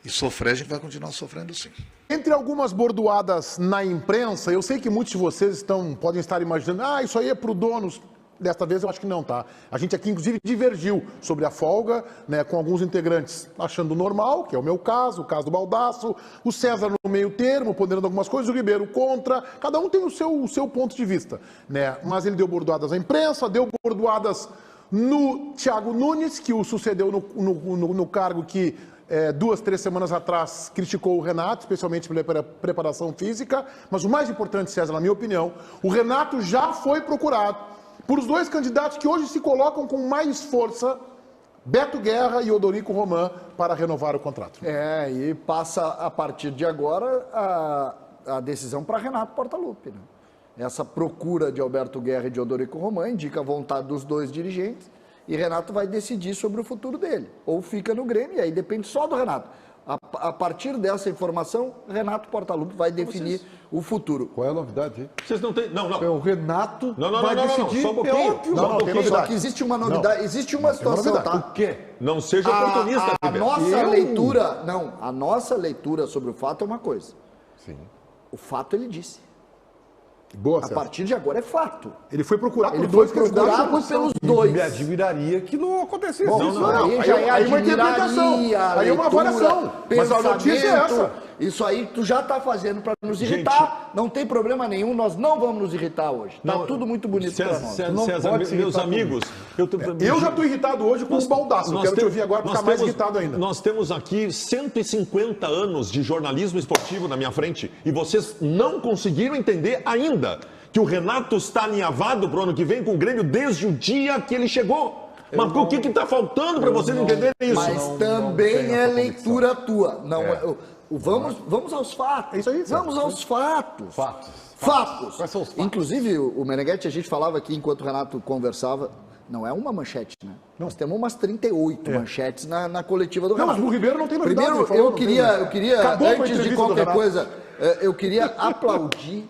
E sofrer, a gente vai continuar sofrendo sim.
Entre algumas bordoadas na imprensa, eu sei que muitos de vocês podem estar imaginando, isso aí é pro dono. Desta vez eu acho que não, tá? A gente aqui, inclusive, divergiu sobre a folga, né, com alguns integrantes achando normal, que é o meu caso, o caso do Baldasso, o César no meio termo, ponderando algumas coisas, o Ribeiro contra, cada um tem o seu ponto de vista, né? Mas ele deu bordoadas à imprensa, deu bordoadas no Thiago Nunes, que o sucedeu no cargo que 2, 3 semanas atrás criticou o Renato, especialmente pela preparação física, mas o mais importante, César, na minha opinião, o Renato já foi procurado por os dois candidatos que hoje se colocam com mais força, Beto Guerra e Odorico Roman, para renovar o contrato.
E passa, a partir de agora, a decisão para Renato Portaluppi, né? Essa procura de Alberto Guerra e de Odorico Roman indica a vontade dos dois dirigentes e Renato vai decidir sobre o futuro dele. Ou fica no Grêmio, e aí depende só do Renato. A partir dessa informação, Renato Portaluppi vai definir o futuro.
Qual é a novidade, hein?
Vocês não têm... Não.
O Renato
vai decidir. Só um pouquinho.
Só que existe uma novidade. Existe uma situação, tá?
O quê?
Não seja oportunista,
A nossa leitura sobre o fato é uma coisa.
Sim.
O fato ele disse.
Boa,
a partir de agora é fato.
Ele foi procurado
Ele
por
foi procurado pelos dois.
Me admiraria que não acontecesse
isso.
Aí uma interpretação.
Aí é uma avaliação. Mas a notícia é essa.
Isso aí tu já está fazendo para nos irritar. Não tem problema nenhum, nós não vamos nos irritar hoje. Tá tudo muito bonito para nós.
César, meus amigos...
Eu já estou irritado hoje com o Baldasso. Eu quero te ouvir agora para ficar mais irritado ainda.
Nós temos aqui 150 anos de jornalismo esportivo na minha frente e vocês não conseguiram entender ainda que o Renato está alinhavado para o ano que vem com o Grêmio desde o dia que ele chegou. Mas o que está faltando para vocês entenderem isso?
Mas também é leitura tua. Vamos aos fatos.
É isso aí,
vamos aos fatos. Fatos.
Quais são os fatos?
Inclusive, o Meneghetti, a gente falava aqui enquanto o Renato conversava, não é uma manchete, né? Nós temos umas 38 manchetes na coletiva do Renato.
Não, mas o Ribeiro não tem novidade.
Primeiro, eu queria antes de qualquer coisa, eu queria aplaudir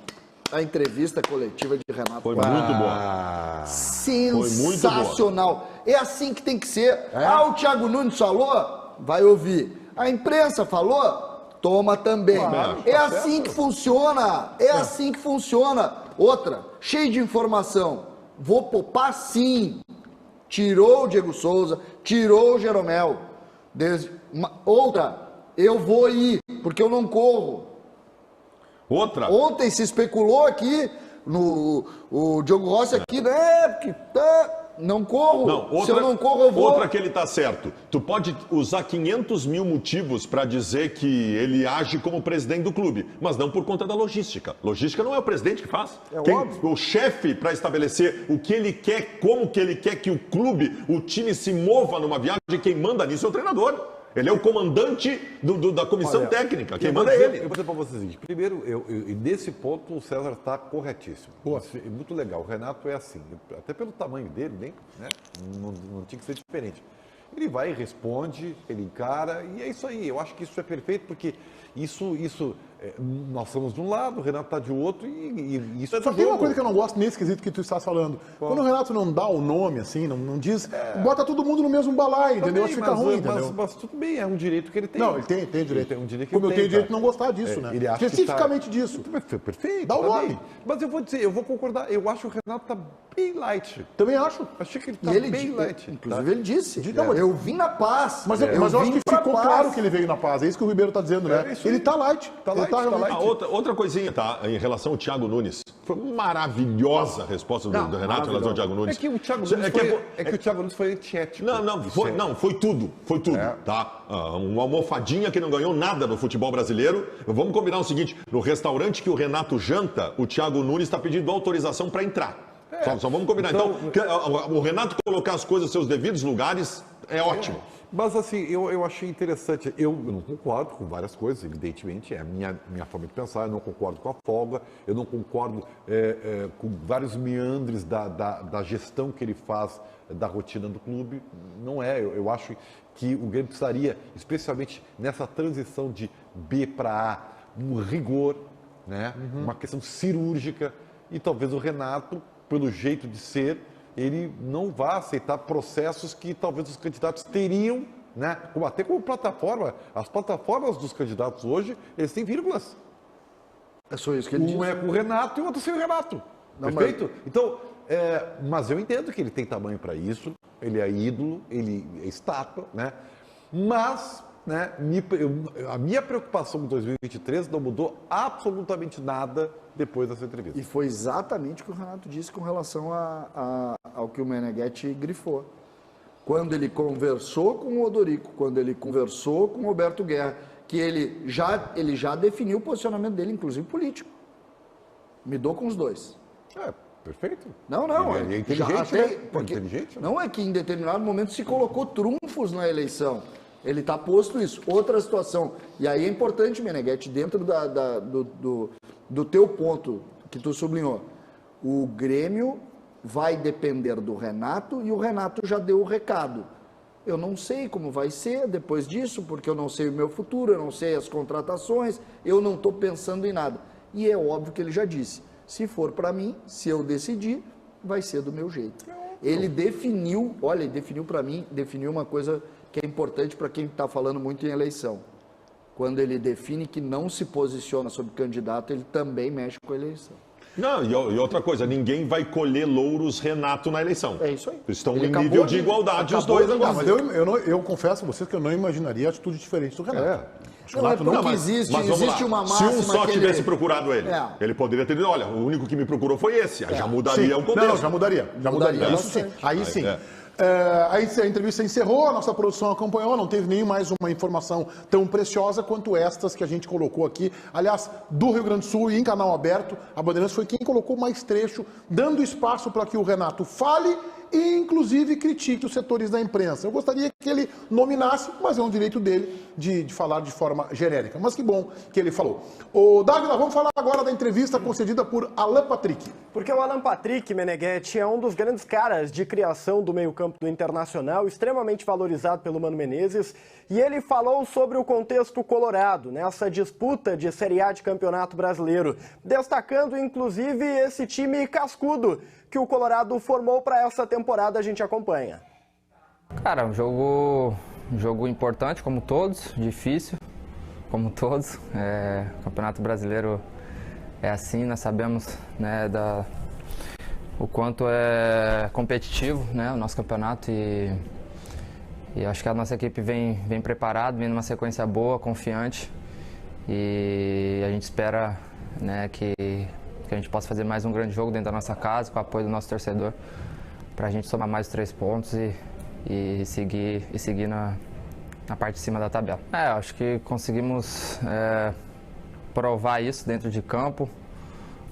a entrevista coletiva de Renato.
Foi muito boa.
Sensacional. É assim que tem que ser. O Thiago Nunes falou, vai ouvir. A imprensa falou, toma também. É assim que funciona. É assim que funciona. Outra, cheio de informação. Vou poupar sim. Tirou o Diego Souza, tirou o Jeromel. Outra, eu vou ir, porque eu não corro.
Outra.
Ontem se especulou aqui, o Diogo Rossi aqui, né? Porque não corro.
Não,
se eu não corro, eu vou.
Outra que ele tá certo. Tu pode usar 500 mil motivos para dizer que ele age como presidente do clube, mas não por conta da logística. Logística não é o presidente que faz. O chefe para estabelecer o que ele quer, como que ele quer que o clube, o time se mova numa viagem, quem manda nisso é o treinador. Ele é o comandante da comissão técnica. Quem manda é ele.
Eu vou dizer para vocês o seguinte. Primeiro, nesse ponto, o César está corretíssimo. É muito legal. O Renato é assim. Até pelo tamanho dele, né? Não tinha que ser diferente. Ele vai, responde, ele encara, e é isso aí. Eu acho que isso é perfeito, porque nós estamos de um lado, o Renato está de outro, e isso é
Só tem uma coisa que eu não gosto nesse quesito que tu estás falando. Quando o Renato não dá o nome, assim, não diz, bota todo mundo no mesmo balaio, entendeu? Acho que fica ruim, entendeu?
Mas tudo bem, é um direito que ele tem.
Não, ele tem direito.
É um direito que
Como
ele
eu tenho direito de não gostar disso, né?
Ele acha
especificamente disso.
Perfeito.
Dá o nome.
Mas eu vou dizer, eu vou concordar, eu acho que o Renato está bem light.
Também acho.
Achei que ele está bem light.
Inclusive ele disse, eu vim na paz.
Mas eu acho que ficou claro que ele veio na paz. É isso que o Ribeiro está dizendo, né? Ele está light.
Outra coisinha, tá? Em relação ao Thiago Nunes. Foi maravilhosa a resposta do Renato em relação ao Thiago Nunes.
É que o Thiago Nunes foi antiético.
Foi tudo, tá? Uma almofadinha que não ganhou nada no futebol brasileiro. Vamos combinar o seguinte, no restaurante que o Renato janta, o Thiago Nunes está pedindo autorização para entrar. Só vamos combinar. Então, o Renato colocar as coisas nos seus devidos lugares é ótimo.
Mas assim, eu achei interessante, eu não concordo com várias coisas, evidentemente, é a minha forma de pensar, eu não concordo com a folga, eu não concordo com vários meandres da gestão que ele faz da rotina do clube, não é, eu acho que o Grêmio precisaria, especialmente nessa transição de B para A, um rigor, né? Uma questão cirúrgica, e talvez o Renato, pelo jeito de ser, ele não vai aceitar processos que talvez os candidatos teriam né? Até como plataforma, as plataformas dos candidatos hoje, eles têm vírgulas.
É só isso que ele diz.
Um é com o Renato e o outro sem o Renato.
Não,
perfeito? Então, mas eu entendo que ele tem tamanho para isso, ele é ídolo, ele é estátua, né? Mas, né, a minha preocupação com 2023 não mudou absolutamente nada depois dessa entrevista.
E foi exatamente o que o Renato disse com relação ao que o Meneghetti grifou. Quando ele conversou com o Odorico, quando ele conversou com o Roberto Guerra, que ele já definiu o posicionamento dele, inclusive político. Me dou com os dois.
Perfeito.
Não.
Ele é inteligente, né? Porque, inteligente,
não é que em determinado momento se colocou trunfos na eleição. Ele está posto isso. Outra situação. E aí é importante, Meneghetti, dentro do teu ponto que tu sublinhou. O Grêmio vai depender do Renato e o Renato já deu o recado. Eu não sei como vai ser depois disso, porque eu não sei o meu futuro, eu não sei as contratações, eu não estou pensando em nada. E é óbvio que ele já disse, se for para mim, se eu decidir, vai ser do meu jeito. Ele definiu, olha, ele definiu para mim, definiu uma coisa que é importante para quem está falando muito em eleição. Quando ele define que não se posiciona sobre candidato, ele também mexe com a eleição.
Não, e outra coisa, ninguém vai colher louros Renato na eleição.
É isso aí.
Estão em nível de igualdade os dois agora.
Mas eu confesso a vocês que eu não imaginaria atitude diferente do Renato.
Existe uma máxima.
Se um só tivesse procurado ele, ele poderia ter dito, olha, o único que me procurou foi esse. Já mudaria o contexto.
Não, já mudaria. Isso sim. Aí sim. Aí a entrevista encerrou, a nossa produção acompanhou, não teve nem mais uma informação tão preciosa quanto estas que a gente colocou aqui. Aliás, do Rio Grande do Sul e em canal aberto, a Bandeirantes foi quem colocou mais trecho, dando espaço para que o Renato fale e, inclusive, critique os setores da imprensa. Eu gostaria que ele nominasse, mas é um direito dele de falar de forma genérica. Mas que bom que ele falou. Ô, Dávila, vamos falar agora da entrevista concedida por Alan Patrick.
Porque o Alan Patrick, Meneghetti, é um dos grandes caras de criação do meio-campo do Internacional, extremamente valorizado pelo Mano Menezes, e ele falou sobre o contexto colorado, nessa disputa de Série A de Campeonato Brasileiro, destacando, inclusive, esse time cascudo que o Colorado formou para essa temporada. A gente acompanha.
Cara, um jogo importante, como todos, difícil, como todos. Campeonato Brasileiro é assim, nós sabemos, né, o quanto é competitivo, né, o nosso campeonato, e acho que a nossa equipe vem preparada, vem numa sequência boa, confiante, e a gente espera, né, que a gente possa fazer mais um grande jogo dentro da nossa casa, com o apoio do nosso torcedor, para a gente somar mais 3 pontos e seguir na parte de cima da tabela. Acho que conseguimos provar isso dentro de campo,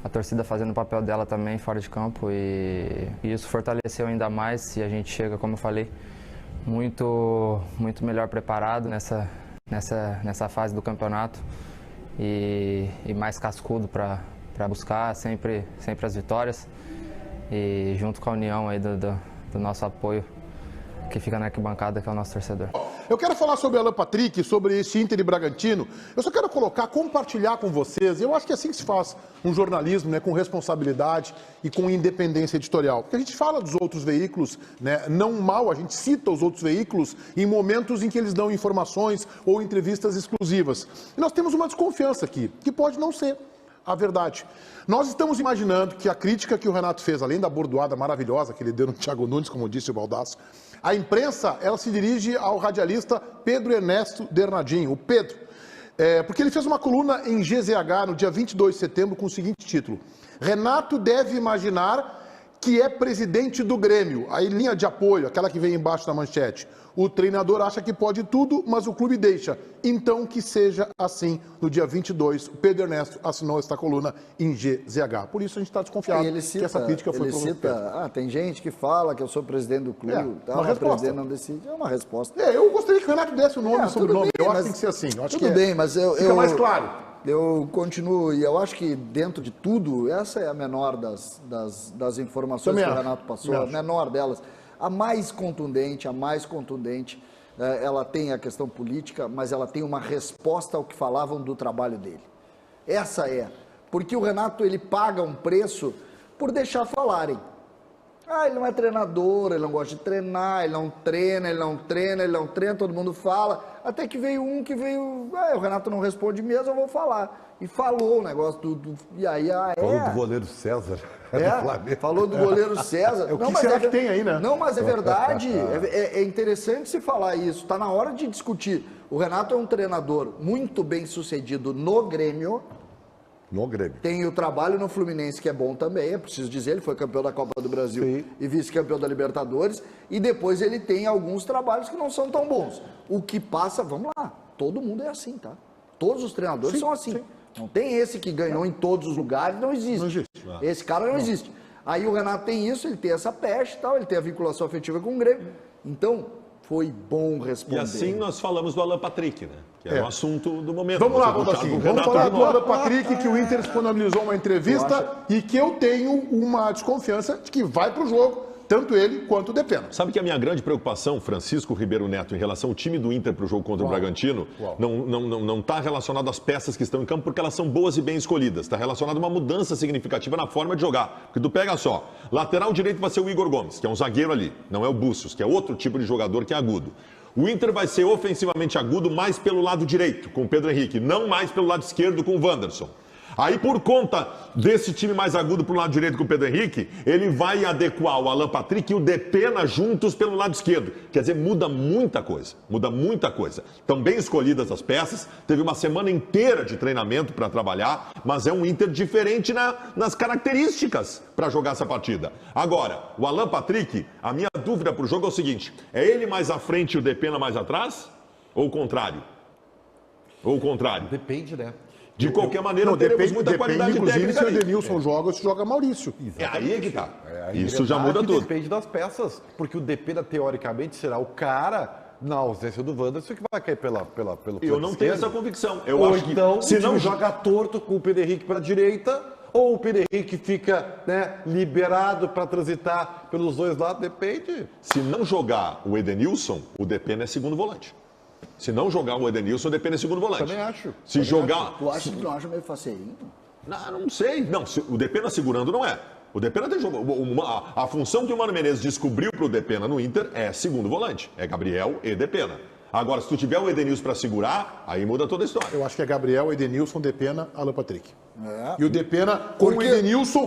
a torcida fazendo o papel dela também fora de campo, e isso fortaleceu ainda mais, e a gente chega, como eu falei, muito melhor preparado nessa fase do campeonato e mais cascudo para buscar sempre as vitórias, e junto com a união aí do nosso apoio que fica na arquibancada, que é o nosso torcedor.
Eu quero falar sobre Alan Patrick, sobre esse Inter e Bragantino. Eu só quero compartilhar com vocês, eu acho que é assim que se faz um jornalismo, né, com responsabilidade e com independência editorial. Porque a gente fala dos outros veículos, né, não mal, a gente cita os outros veículos em momentos em que eles dão informações ou entrevistas exclusivas. E nós temos uma desconfiança aqui, que pode não ser a verdade. Nós estamos imaginando que a crítica que o Renato fez, além da bordoada maravilhosa que ele deu no Thiago Nunes, como disse o Baldasso, a imprensa, ela se dirige ao radialista Pedro Ernesto Dernadinho, o Pedro, porque ele fez uma coluna em GZH no dia 22 de setembro com o seguinte título: Renato deve imaginar que é presidente do Grêmio. Aí, linha de apoio, aquela que vem embaixo da manchete. O treinador acha que pode tudo, mas o clube deixa. Então, que seja assim. No dia 22, o Pedro Ernesto assinou esta coluna em GZH. Por isso, a gente está desconfiado que essa crítica foi provocada.
Tem gente que fala que eu sou presidente do clube.
Uma resposta.
O presidente não decide. É uma resposta.
Eu gostaria que o Renato desse o nome sobre o nome. Eu acho que tem que ser assim.
Tudo bem, mas
fica mais claro.
Eu continuo, e eu acho que dentro de tudo, essa é a menor das informações que o Renato passou, a menor delas. A mais contundente, ela tem a questão política, mas ela tem uma resposta ao que falavam do trabalho dele. Essa é, porque o Renato, ele paga um preço por deixar falarem. Ah, ele não é treinador, ele não gosta de treinar, ele não treina, todo mundo fala. Até que veio um que veio, o Renato não responde mesmo, eu vou falar. E falou o negócio e aí,
Falou do goleiro César. Do Flamengo.
Falou do goleiro César.
O que será que tem aí, né?
Não, mas é verdade, é interessante se falar isso, está na hora de discutir. O Renato é um treinador muito bem sucedido no Grêmio.
No Grêmio.
Tem o trabalho no Fluminense, que é bom também, é preciso dizer, ele foi campeão da Copa do Brasil e vice-campeão da Libertadores, e depois ele tem alguns trabalhos que não são tão bons. O que passa, vamos lá, todo mundo é assim, tá? Todos os treinadores são assim. Não tem esse que ganhou em todos os lugares, não existe. Não existe. Esse cara não existe. Aí o Renato tem isso, ele tem essa peste e tal, ele tem a vinculação afetiva com o Grêmio. Então, foi bom responder.
E assim nós falamos do Alan Patrick, né? Que é o assunto do momento.
Vamos lá, vamos falar do Alan Patrick, que o Inter disponibilizou uma entrevista e que eu tenho uma desconfiança de que vai pro jogo, tanto ele quanto o Depena.
Sabe que a minha grande preocupação, Francisco Ribeiro Neto, em relação ao time do Inter para o jogo contra o Bragantino, não está relacionado às peças que estão em campo, porque elas são boas e bem escolhidas. Está relacionado a uma mudança significativa na forma de jogar. Porque tu pega só, lateral direito vai ser o Igor Gomes, que é um zagueiro ali, não é o Búzios, que é outro tipo de jogador que é agudo. O Inter vai ser ofensivamente agudo mais pelo lado direito, com o Pedro Henrique, não mais pelo lado esquerdo com o Wanderson. Aí, por conta desse time mais agudo pro lado direito com o Pedro Henrique, ele vai adequar o Alan Patrick e o Depena juntos pelo lado esquerdo. Quer dizer, muda muita coisa. Muda muita coisa. Estão bem escolhidas as peças, teve uma semana inteira de treinamento para trabalhar, mas é um Inter diferente nas características para jogar essa partida. Agora, o Alan Patrick, a minha dúvida pro jogo é o seguinte, é ele mais à frente e o Depena mais atrás? Ou o contrário? Ou o contrário?
Depende, né?
De qualquer maneira, teremos muita qualidade
inclusive,
técnica.
Se o Edenilson joga ou se joga Maurício.
Aí é que tá. Isso já muda tudo.
Depende das peças, porque o Depena, teoricamente, será o cara, na ausência do Wanderson, que vai cair pelo
Eu não tenho essa convicção.
Ou acho então, se não joga torto com o Pedro Henrique para a direita, ou o Pedro Henrique fica liberado para transitar pelos dois lados, depende.
Se não jogar o Edenilson, o Depena é segundo volante. Se não jogar o Edenilson, depende do segundo volante.
Também acho.
Se jogar...
Tu acha que não acha meio faceirinho?
Não sei. Não, o Depena segurando não é. O Depena tem jogo. A função que o Mano Menezes descobriu para o Depena no Inter é segundo volante. É Gabriel e Depena. Agora, se tu tiver o Edenilson para segurar, aí muda toda a história.
Eu acho que é Gabriel, Edenilson, Depena, Alan Patrick. E o Depena com o Edenilson,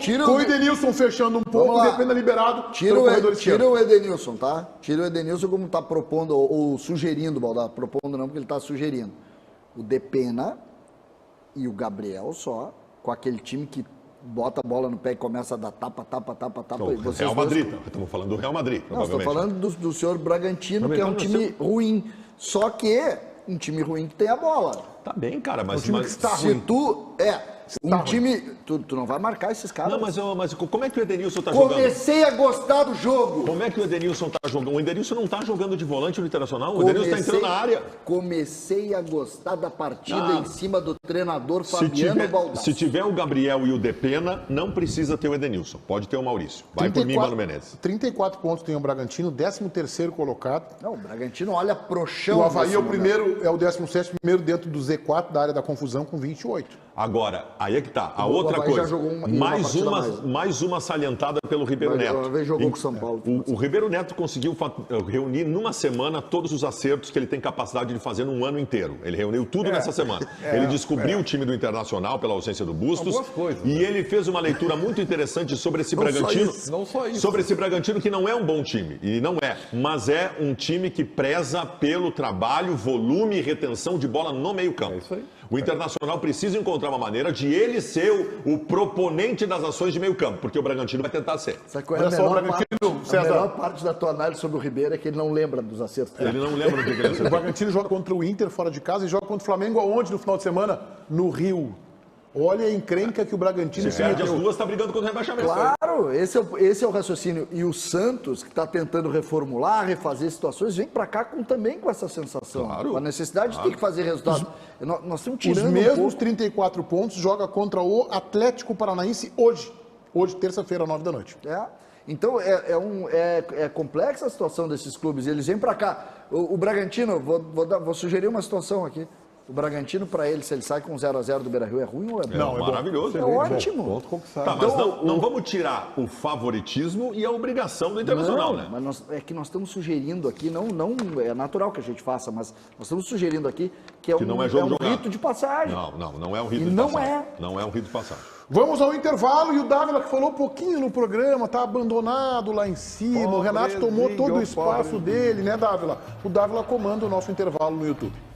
fechando um pouco, o Depena liberado.
Tira o Edenilson, tá? Tira o Edenilson como tá propondo, ou sugerindo, Baldar. Propondo não, porque ele tá sugerindo. O Depena e o Gabriel só, com aquele time que bota a bola no pé e começa a dar tapa.
Então, Real Madrid, estamos falando do Real Madrid.
Não, estou falando do senhor Bragantino, que é um time ruim. Só que um time ruim que tem a bola.
Tá bem, cara, mas...
Um time que está ruim. Tu não vai marcar esses caras.
Não, mas como é que o Edenilson tá jogando?
Comecei a gostar do jogo.
Como é que o Edenilson tá jogando? O Edenilson não tá jogando de volante no Internacional. O Edenilson tá entrando na área.
Comecei a gostar da partida em cima do treinador Fabiano Baldassi.
Se tiver o Gabriel e o Depena, não precisa ter o Edenilson. Pode ter o Maurício. Vai por mim, Mano Menezes.
34 pontos tem o Bragantino, 13º colocado.
Não, o Bragantino olha pro chão.
O Avaí é o primeiro, é o 17º primeiro dentro do Z4 da área da confusão com 28.
Agora, aí é que tá. A outra coisa, mais uma salientada pelo Ribeiro Neto.
Uma vez jogou com o São Paulo.
O Ribeiro Neto conseguiu reunir numa semana todos os acertos que ele tem capacidade de fazer num ano inteiro. Ele reuniu tudo nessa semana. Ele descobriu o time do Internacional pela ausência do Bustos. E ele fez uma leitura muito interessante sobre esse Bragantino.
Não só isso.
Sobre esse Bragantino que não é um bom time. E não é. Mas é um time que preza pelo trabalho, volume e retenção de bola no meio-campo. É isso aí. O Internacional precisa encontrar uma maneira de ele ser o proponente das ações de meio campo, porque o Bragantino vai tentar ser.
A melhor parte da tua análise sobre o Ribeiro é que ele não lembra dos acertos.
Ele não lembra do que ele acertou.
O Bragantino joga contra o Inter fora de casa e joga contra o Flamengo aonde no final de semana? No Rio. Olha a encrenca que o Bragantino
se perde as duas, está brigando contra o rebaixamento.
Claro, esse é o raciocínio. E o Santos, que está tentando reformular, refazer situações, vem para cá também com essa sensação.
Claro,
a necessidade de ter que fazer resultado. Nós estamos tirando
os mesmos 34 pontos, joga contra o Atlético Paranaense hoje. Hoje, terça-feira, 9h.
Então, é complexa a situação desses clubes. Eles vêm para cá. O Bragantino, vou sugerir uma situação aqui. O Bragantino, para ele, se ele sai com 0-0 do Beira-Rio, é ruim ou é bom?
Não, é maravilhoso.
É ótimo.
Ponto conquistado.
Tá, mas não vamos tirar o favoritismo e a obrigação do Internacional, né?
Mas é que nós estamos sugerindo aqui, não é natural que a gente faça, mas nós estamos sugerindo aqui que é
não é jogo jogado.
Rito de passagem.
Não é um rito de passagem. Não é um rito de passagem.
Vamos ao intervalo e o Dávila, que falou um pouquinho no programa, tá abandonado lá em cima. O Renato tomou todo o espaço dele, né, Dávila? O Dávila comanda o nosso intervalo no YouTube.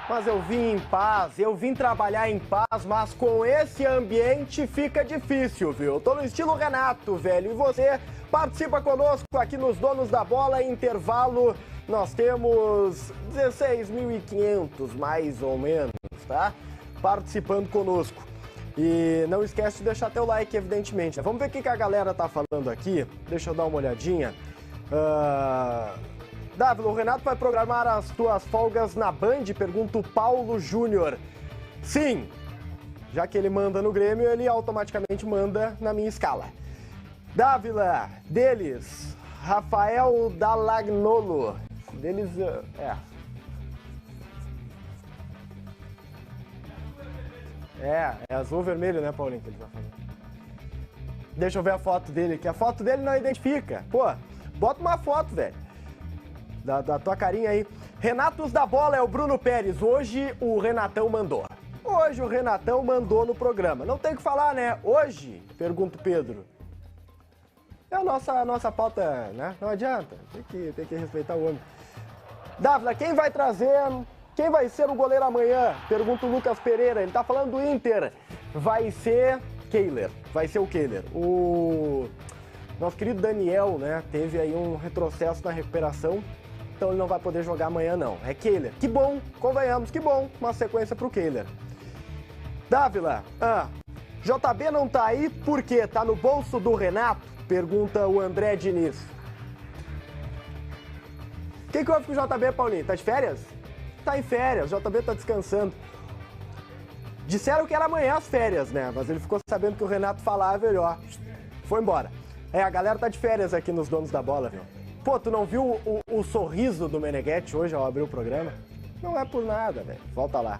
Mas eu vim em paz, eu vim trabalhar em paz, mas com esse ambiente fica difícil, viu? Eu tô no estilo Renato, velho, e você participa conosco aqui nos Donos da Bola. Intervalo, nós temos 16.500, mais ou menos, tá? Participando conosco. E não esquece de deixar teu like, evidentemente. Vamos ver o que a galera tá falando aqui. Deixa eu dar uma olhadinha. Dávila, o Renato vai programar as tuas folgas na Band? Pergunta o Paulo Júnior. Sim, já que ele manda no Grêmio, ele automaticamente manda na minha escala. Dávila, deles, Rafael Dalagnolo. Deles, É azul vermelho, né, Paulinho, que ele tá falando. Deixa eu ver a foto dele, que a foto dele não identifica. Pô, bota uma foto, velho. Da tua carinha aí. Renatos da Bola é o Bruno Pérez. Hoje o Renatão mandou. Hoje o Renatão mandou no programa. Não tem o que falar, né? Hoje, pergunta o Pedro. É a nossa pauta, né? Não adianta. Tem que respeitar o homem. Dávila, quem vai ser o goleiro amanhã? Pergunta o Lucas Pereira. Ele tá falando do Inter. Vai ser Kehler. Vai ser o Kehler. O nosso querido Daniel, né? Teve aí um retrocesso na recuperação. Então ele não vai poder jogar amanhã, não. É Kehler. Que bom, convenhamos, que bom. Uma sequência pro Kehler. Dávila, JB não tá aí por quê? Tá no bolso do Renato? Pergunta o André Diniz. O que houve com o JB, Paulinho? Tá de férias? Tá em férias, o JB tá descansando. Disseram que era amanhã as férias, né? Mas ele ficou sabendo que o Renato falava e ele, foi embora. A galera tá de férias aqui nos Donos da Bola, viu? Pô, tu não viu o sorriso do Meneghetti hoje ao abrir o programa? Não é por nada, velho. Volta lá.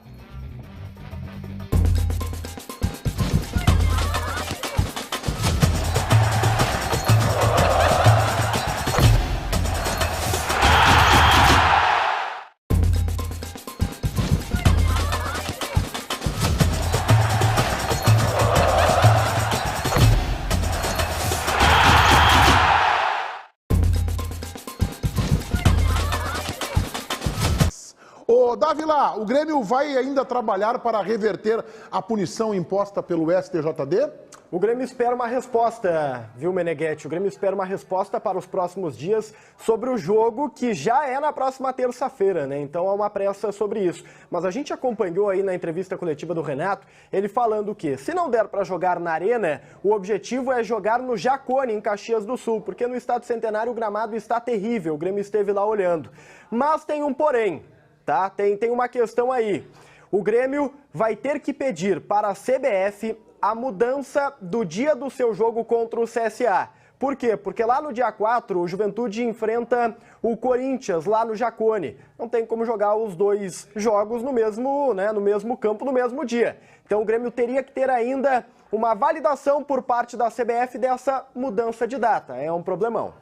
Dávila, o Grêmio vai ainda trabalhar para reverter a punição imposta pelo STJD?
O Grêmio espera uma resposta, viu, Meneghetti? O Grêmio espera uma resposta para os próximos dias sobre o jogo que já é na próxima terça-feira, né? Então há uma pressa sobre isso. Mas a gente acompanhou aí na entrevista coletiva do Renato, ele falando que se não der para jogar na Arena, o objetivo é jogar no Jacone, em Caxias do Sul, porque no Estádio Centenário o gramado está terrível, o Grêmio esteve lá olhando. Mas tem um porém. Tá? Tem uma questão aí. O Grêmio vai ter que pedir para a CBF a mudança do dia do seu jogo contra o CSA. Por quê? Porque lá no dia 4, o Juventude enfrenta o Corinthians, lá no Jacone. Não tem como jogar os dois jogos no mesmo campo, no mesmo dia. Então o Grêmio teria que ter ainda uma validação por parte da CBF dessa mudança de data. É um problemão.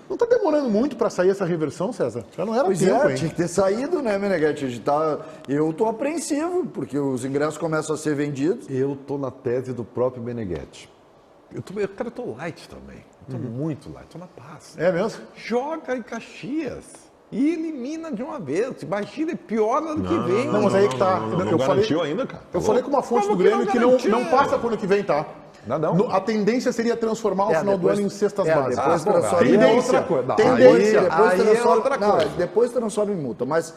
Não está demorando muito para sair essa reversão, César? Já não era tempo, hein?
Tinha que ter saído, né, Meneghetti? Eu tô apreensivo, porque os ingressos começam a ser vendidos.
Eu tô na tese do próprio Meneghetti. Eu tô light também. Eu tô muito light, tô na paz.
É mesmo?
Joga em Caxias e elimina de uma vez. Imagina, é pior no ano que vem.
Não, mas aí que tá.
Não garantiu ainda, cara.
Eu falei com uma fonte do Grêmio que não passa pro ano que vem, tá?
Não.
A tendência seria transformar o final do ano em cestas básicas.
Depois transforma em multa, mas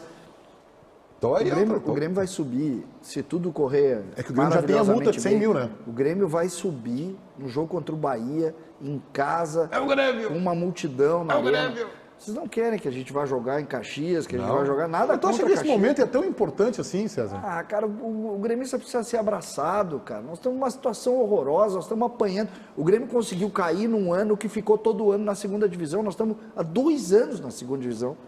o Grêmio vai subir, se tudo correr.
É que o Grêmio já tem a multa de 100 mil, né?
O Grêmio vai subir no jogo contra o Bahia, em casa, com uma multidão na arena. Vocês não querem que a gente vá jogar em Caxias, que a gente vai jogar nada contra
Caxias. Eu acho que esse momento é tão importante assim, César.
Cara, o gremista precisa ser abraçado, cara. Nós estamos numa situação horrorosa, nós estamos apanhando. O Grêmio conseguiu cair num ano que ficou todo ano na segunda divisão. Nós estamos há 2 anos na segunda divisão.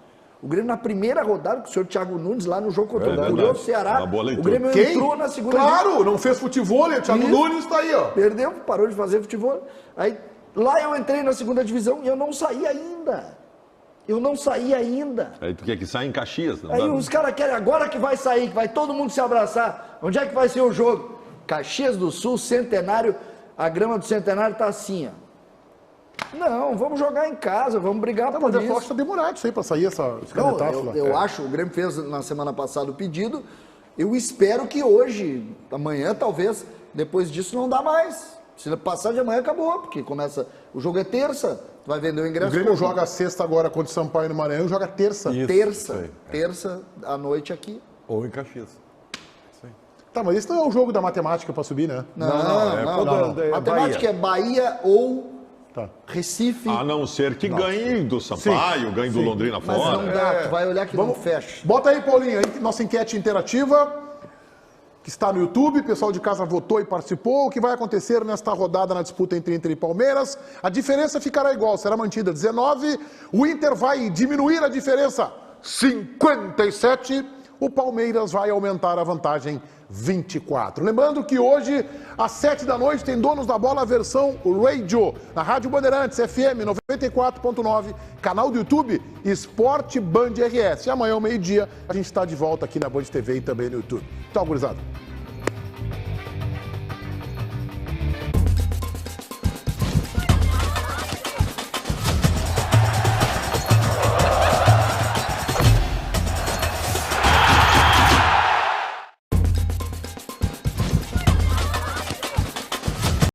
O Grêmio na primeira rodada, com o senhor Thiago Nunes lá no jogo contra o Curioso Ceará, o Grêmio entrou na segunda...
Claro, não fez futebol, o Thiago Nunes tá aí, ó.
Perdeu, parou de fazer futebol. Aí, lá eu entrei na segunda divisão e eu não saí ainda.
Aí tu quer que saia em Caxias? Não
Aí
dá?
os caras querem agora que vai sair, que vai todo mundo se abraçar. Onde é que vai ser o jogo? Caxias do Sul, Centenário, a grama do Centenário tá assim, ó. Não, vamos jogar em casa, vamos brigar por
Mas
isso.
eu acho que tá demorado isso aí pra sair esse
Não,
canetaço lá.
eu acho, o Grêmio fez na semana passada o pedido, eu espero que hoje, amanhã talvez, depois disso não dá mais. Se passar de amanhã acabou, porque começa, o jogo é terça, tu vai vender o ingresso.
O Grêmio joga sexta agora contra o Sampaio no Maranhão e joga terça.
Terça à noite aqui.
Ou em Caxias.
Tá, mas esse não é o jogo da matemática pra subir, né?
Não. Matemática é Bahia ou Recife.
A não ser que ganhe do Sampaio, ganhe do Londrina
Mas
fora.
não dá, tu vai olhar que não fecha.
Bota aí, Paulinho, aí, nossa enquete interativa, que está no YouTube, o pessoal de casa votou e participou. O que vai acontecer nesta rodada na disputa entre Inter e Palmeiras? A diferença ficará igual, será mantida 19. O Inter vai diminuir a diferença 57. O Palmeiras vai aumentar a vantagem 24. Lembrando que hoje, às 7 da noite, tem Donos da Bola, a versão Radio, na Rádio Bandeirantes, FM 94.9, canal do YouTube, Esporte Band RS. E amanhã, ao meio-dia, a gente está de volta aqui na Band TV e também no YouTube. Tchau, gurizada.